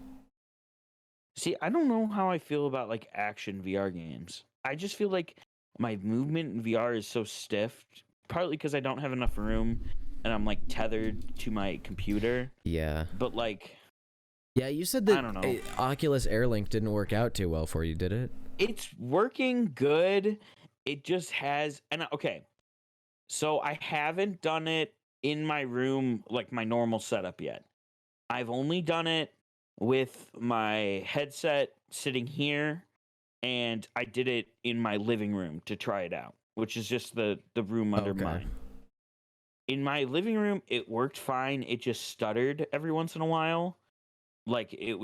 See, I don't know how I feel about like action VR games. I just feel like my movement in VR is so stiff, partly because I don't have enough room and I'm like tethered to my computer. Yeah. But like, yeah, you said that I don't know. Oculus Air Link didn't work out too well for you, did it? It's working good. It just has, and okay, so I haven't done it in my room, like my normal setup yet. I've only done it with my headset sitting here, and I did it in my living room to try it out, which is just the room under mine. In my living room, it worked fine. It just stuttered every once in a while. Like it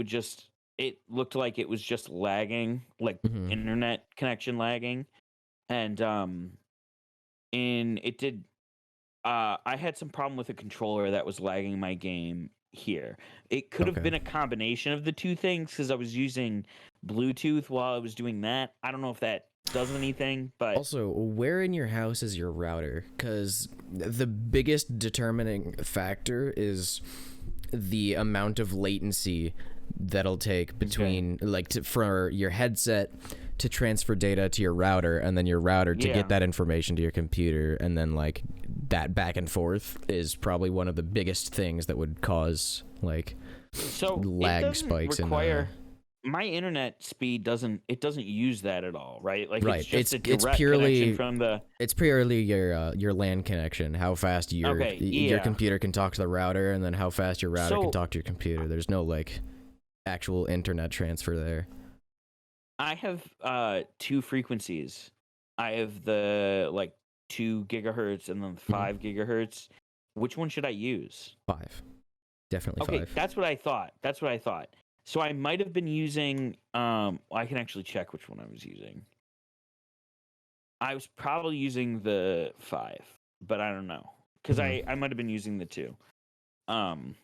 looked like it was just lagging, like internet connection lagging. And it did I had some problem with a controller that was lagging my game here. It could have been a combination of the two things because I was using Bluetooth while I was doing that. I don't know if that does anything, but also, where in your house is your router? Because the biggest determining factor is the amount of latency that'll take between for your headset to transfer data to your router, and then your router to get that information to your computer, and then like that back and forth is probably one of the biggest things that would cause like lag spikes in my internet speed doesn't use that at all, right? Like right. It's just it's purely from it's purely your LAN connection, how fast your computer can talk to the router, and then how fast your router can talk to your computer. There's no like actual internet transfer there. I have 2 frequencies. I have the like 2 gigahertz and then 5 gigahertz. Which one should I use? 5. Definitely 5. Okay, that's what I thought. So I might have been using I can actually check which one I was using. I was probably using the 5, but I don't know. Because I might have been using the 2. And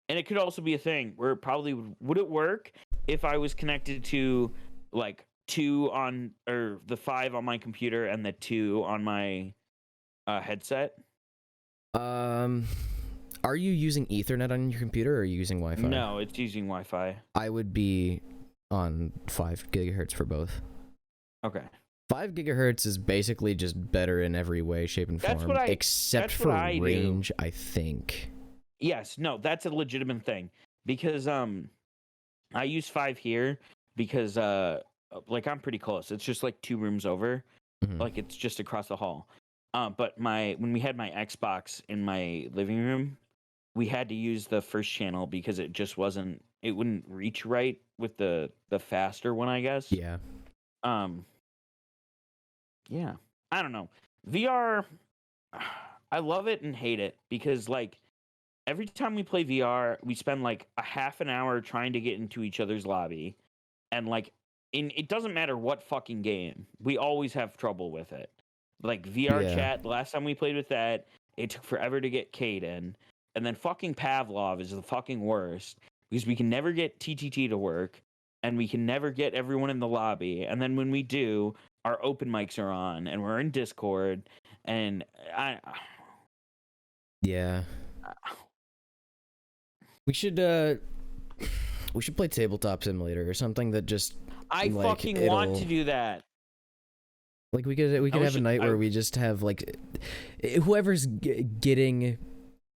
it could also be a thing where it probably would it work if I was connected to like 2 on or the 5 on my computer and the 2 on my headset? Are you using Ethernet on your computer, or are you using Wi-Fi? No, it's using Wi-Fi. I would be on 5 gigahertz for both. Okay. 5 gigahertz is basically just better in every way, shape, and form, except for range, I think. Yes, no, that's a legitimate thing because I use 5 here because like I'm pretty close. It's just like 2 rooms over, like it's just across the hall. But when we had my Xbox in my living room, we had to use the first channel because it just wouldn't reach right with the faster one, I guess. Yeah. Yeah. I don't know. VR, I love it and hate it because like every time we play VR, we spend like a half an hour trying to get into each other's lobby, and like it doesn't matter what fucking game, we always have trouble with it. Like VR chat, the last time we played with that, it took forever to get Kate in. And then fucking Pavlov is the fucking worst because we can never get TTT to work and we can never get everyone in the lobby. And then when we do, our open mics are on and we're in Discord and yeah. We should play Tabletop Simulator or something that just fucking want to do that. Like we could have a night where we just have like whoever's getting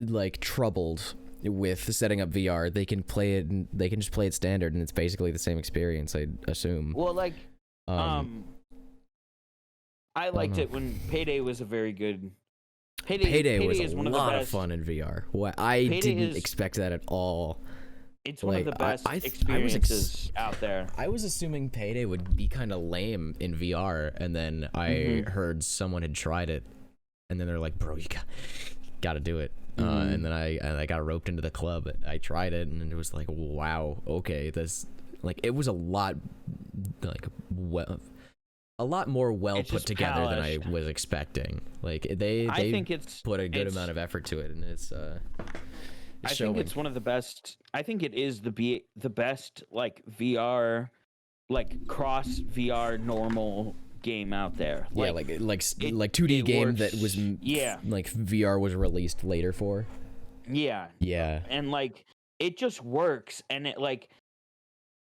like troubled with setting up VR, they can play it and they can just play it standard, and it's basically the same experience, I'd assume. Well, like I liked it when Payday was a very good. Payday was a lot of fun in VR. I didn't expect that at all. It's one of the Like, best I was experiences out there. I was assuming Payday would be kind of lame in VR, and then I heard someone had tried it, and then they're like, "Bro, you got to do it." And then I got roped into the club. I tried it, and it was like, "Wow, okay, this like it was a lot like a lot more well put together than I was expecting." Like they think it's put a good amount of effort to it, and it's I think it's one of the best. I think it is the best like VR, like cross VR normal game out there. Like 2D game works, that was like VR was released later for. Yeah. And like it just works, and it like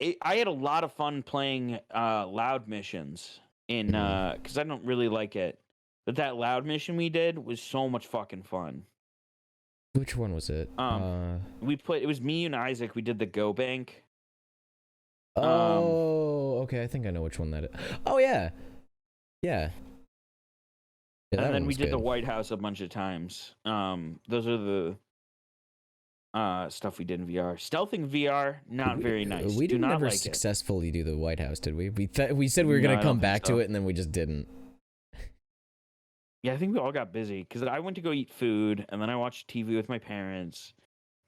I had a lot of fun playing loud missions in because I don't really like it, but that loud mission we did was so much fucking fun. Which one was it? We put it was me and Isaac. We did the Go Bank. Oh, okay. I think I know which one that is. Oh yeah. And then we did the White House a bunch of times. Those are the stuff we did in VR. Stealthing VR, not very nice. We didn't ever like successfully do the White House, did we? We said we were gonna come back to it, and then we just didn't. Yeah, I think we all got busy because I went to go eat food, and then I watched TV with my parents,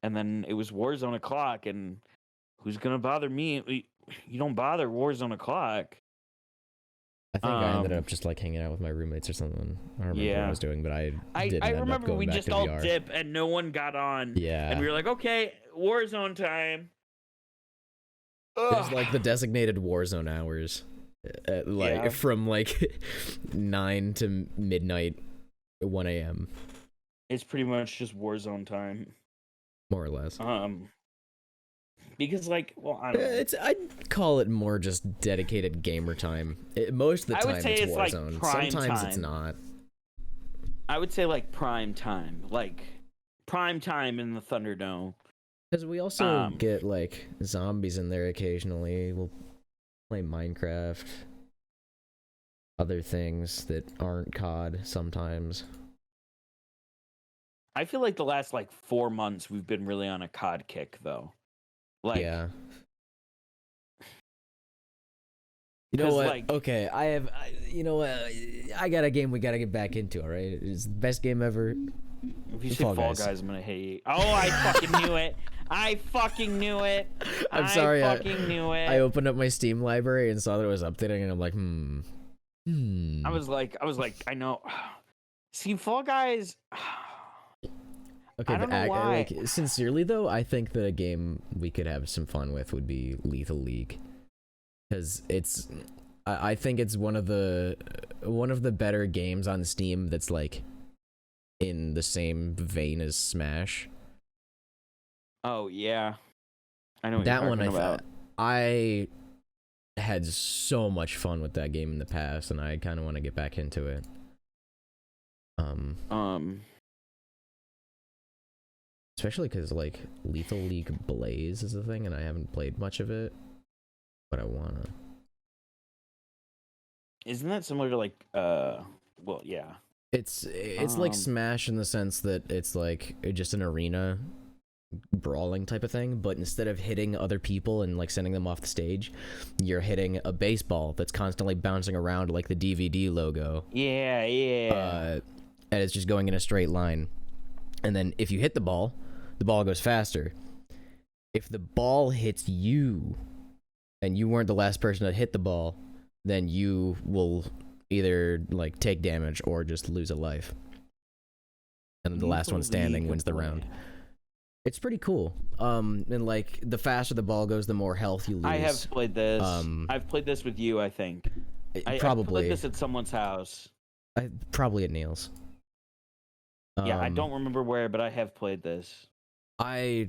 and then it was Warzone o'clock, and who's gonna bother me? You don't bother Warzone o'clock. I think I ended up just like hanging out with my roommates or something. I don't remember what I was doing, but I remember we just all dip and no one got on. Yeah. And we were like, okay, Warzone time. There's like the designated Warzone hours. From like 9 to midnight, 1 a.m. It's pretty much just Warzone time. More or less. Because like, well, I don't know. I'd call it more just dedicated gamer time. Most of the time it's Warzone. Like sometimes it's not. I would say like prime time. Like prime time in the Thunderdome. Because we also get like zombies in there occasionally. We'll play Minecraft. Other things that aren't COD sometimes. I feel like the last like 4 months we've been really on a COD kick though. Like, yeah. You know what? Like, okay, you know what? I got a game we gotta get back into. All right, it's the best game ever. If you say Fall Guys, I'm gonna hate you. Oh, I fucking knew it. I fucking knew it. I'm sorry. I fucking knew it. I opened up my Steam library and saw that it was updating, and I'm like, I was like, I know. See, Fall Guys. Okay, I don't know why. Like, sincerely though, I think that a game we could have some fun with would be Lethal League, because I think it's one of the better games on Steam that's like in the same vein as Smash. Oh yeah, I know what that you're one. talking about. I had so much fun with that game in the past, and I kind of want to get back into it. Especially because like Lethal League Blaze is a thing, and I haven't played much of it, but I wanna. Isn't that similar to like well, yeah. It's like Smash in the sense that it's like just an arena brawling type of thing, but instead of hitting other people and like sending them off the stage, you're hitting a baseball that's constantly bouncing around like the DVD logo. Yeah. And it's just going in a straight line. And then if you hit the ball goes faster. If the ball hits you and you weren't the last person to hit the ball, then you will either like take damage or just lose a life. And the last one standing wins the round. It's pretty cool. And like the faster the ball goes, the more health you lose. I have played this. I've played this with you, I think. Probably. I played this at someone's house. Probably at Neil's. Yeah, I don't remember where, but I have played this. I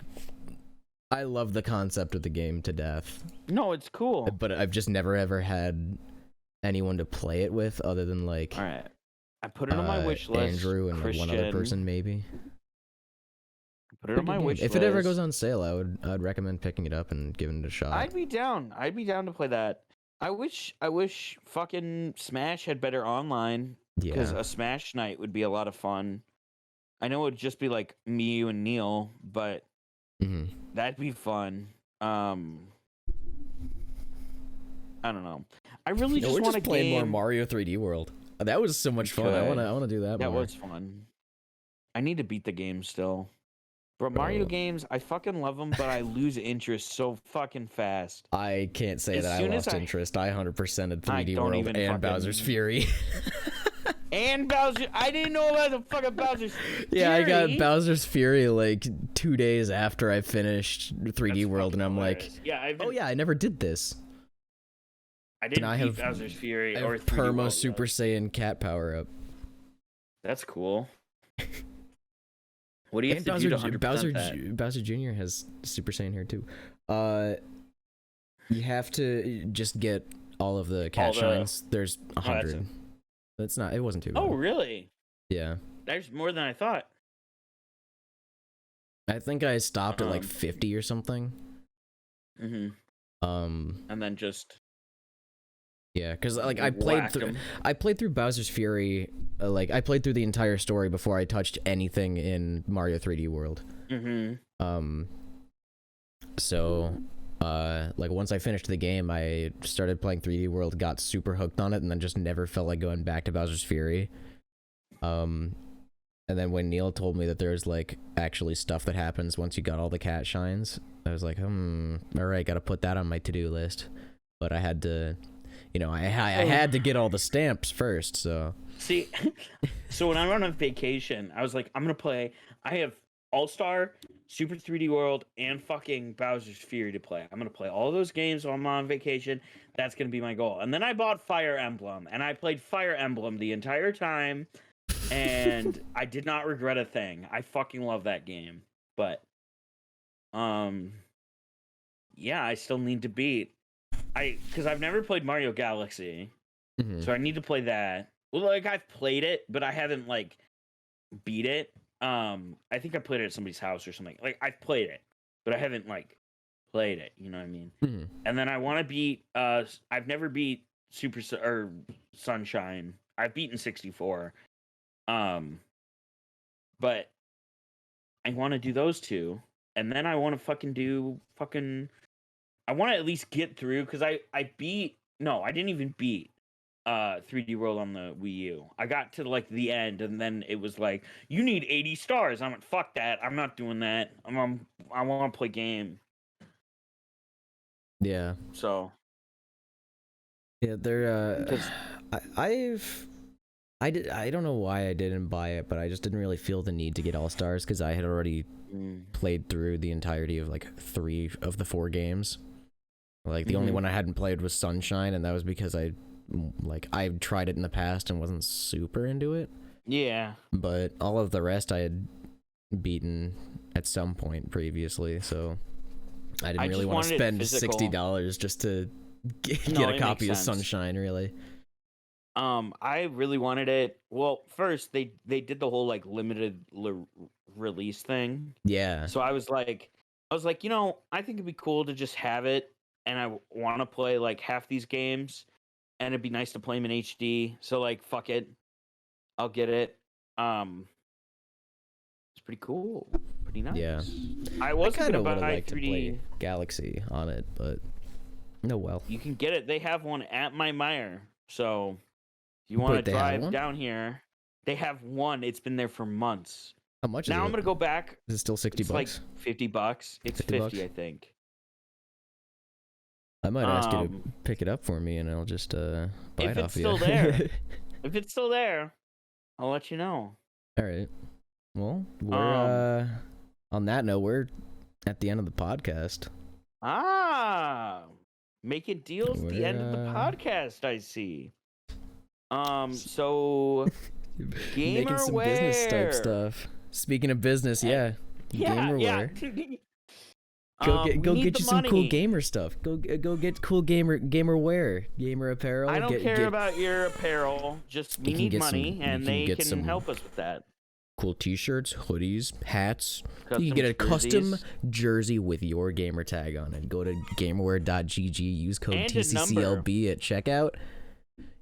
love the concept of the game to death. No, it's cool. But I've just never ever had anyone to play it with other than like. All right, I put it on my wish list. Andrew and like one other person maybe. Put it on my wish list. If it ever goes on sale, I'd recommend picking it up and giving it a shot. I'd be down. I'd be down to play that. I wish fucking Smash had better online. Yeah. Because a Smash night would be a lot of fun. I know it would just be like me, you, and Neil, but That'd be fun. I don't know. I really just want to play more Mario 3D World. That was so much fun. I wanna do that. That more. was fun. I need to beat the game still. But Mario games, I fucking love them, but I lose interest so fucking fast. I can't say that I lost interest. I 100%ed 3D World and Bowser's Fury. And Bowser, I didn't know about the fucking Bowser's Fury. Yeah, I got Bowser's Fury like 2 days after I finished 3D World, and I'm like, I never did this. I didn't beat Bowser's Fury or 3D Perma World, Super Saiyan Cat power up. That's cool. What do you have to do to 100% that? Bowser Jr. has Super Saiyan hair too. You have to just get all of the cat shines. There's 100. That's not. It wasn't too bad. Oh, really? Yeah. There's more than I thought. I think I stopped at like 50 or something. And then just. Yeah, because like I played through Bowser's Fury. Like I played through the entire story before I touched anything in Mario 3D World. So, like once I finished the game, I started playing 3D World, got super hooked on it, and then just never felt like going back to Bowser's Fury. And then when Neil told me that there's like actually stuff that happens once you got all the cat shines, I was like, all right, gotta put that on my to-do list. But I had to, I had to get all the stamps first, so. See, so when I went on vacation, I was like, I'm gonna play. I have All-Star, Super 3D World, and fucking Bowser's Fury to play. I'm gonna play all those games while I'm on vacation. That's gonna be my goal. And then I bought Fire Emblem, and I played Fire Emblem the entire time, and I did not regret a thing. I fucking love that game. But, yeah, I still need to beat. Because I've never played Mario Galaxy, so I need to play that. Well, like, I've played it, but I haven't, like, beat it. I think I played it at somebody's house or something. Like, I've played it, but I haven't, like, played it. You know what I mean? And then I want to beat, I've never beat Sunshine. I've beaten 64. But I want to do those two. And then I want to I want to at least get through, because I didn't even beat 3D World on the Wii U. I got to like the end, and then it was like, you need 80 stars. I'm like, fuck that. I'm not doing that. I want to play game. Yeah. So. Yeah, I don't know why I didn't buy it, but I just didn't really feel the need to get All Stars because I had already played through the entirety of like 3 of the 4 games. Like the only one I hadn't played was Sunshine, and that was because I tried it in the past and wasn't super into it. Yeah. But all of the rest I had beaten at some point previously, so I didn't really want to spend $60 just to get a copy of Sunshine, really. I really wanted it. Well, first they did the whole like limited release thing. Yeah. So I was like, I think it'd be cool to just have it, and I want to play like half these games, and it'd be nice to play them in HD. So like, fuck it, I'll get it. It's pretty cool, pretty nice. Yeah. I was kind of would have liked to play Galaxy on it, but no, well. You can get it. They have one at my Meijer, so if you want to drive down here, they have one. It's been there for months. How much is it? Now I'm gonna go back. Is it still $60? Like $50. It's 50, I think. I might ask you to pick it up for me, and I'll just buy it off you. If it's still there, I'll let you know. All right. Well, we're on that note, we're at the end of the podcast. Making deals at the end of the podcast, I see. So making some business type stuff. Speaking of business, Gamerware. Go get you some cool gamer stuff. Go get cool gamer wear, gamer apparel. I don't care about your apparel. Just we need money, and they can help us with that. Cool t-shirts, hoodies, hats. You can get a custom jersey with your gamer tag on it. Go to gamerware.gg, use code TCCLB at checkout.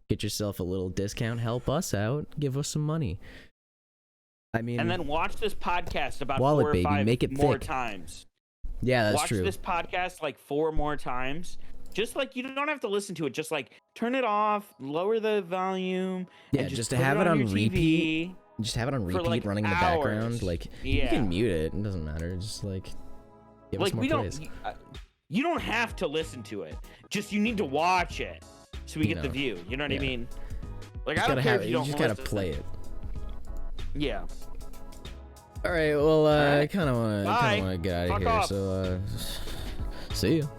Get yourself a little discount. Help us out. Give us some money. I mean, and then watch this podcast about wallet, 4 or 5 baby. Make it more thick. times. Yeah, that's watch true. this podcast like 4 more times. Just like you don't have to listen to it. Just like turn it off, lower the volume. Yeah, and just to have it on repeat. TV Just have it on repeat, like running in the hours. background. Like you can mute it. It doesn't matter. Just like give us more plays. You don't have to listen to it. Just you need to watch it so we get the view. You know what I mean? Like I don't care if you don't. You just gotta play it. Yeah. All right. Well, I kind of want to get out of here. Off. So, see you.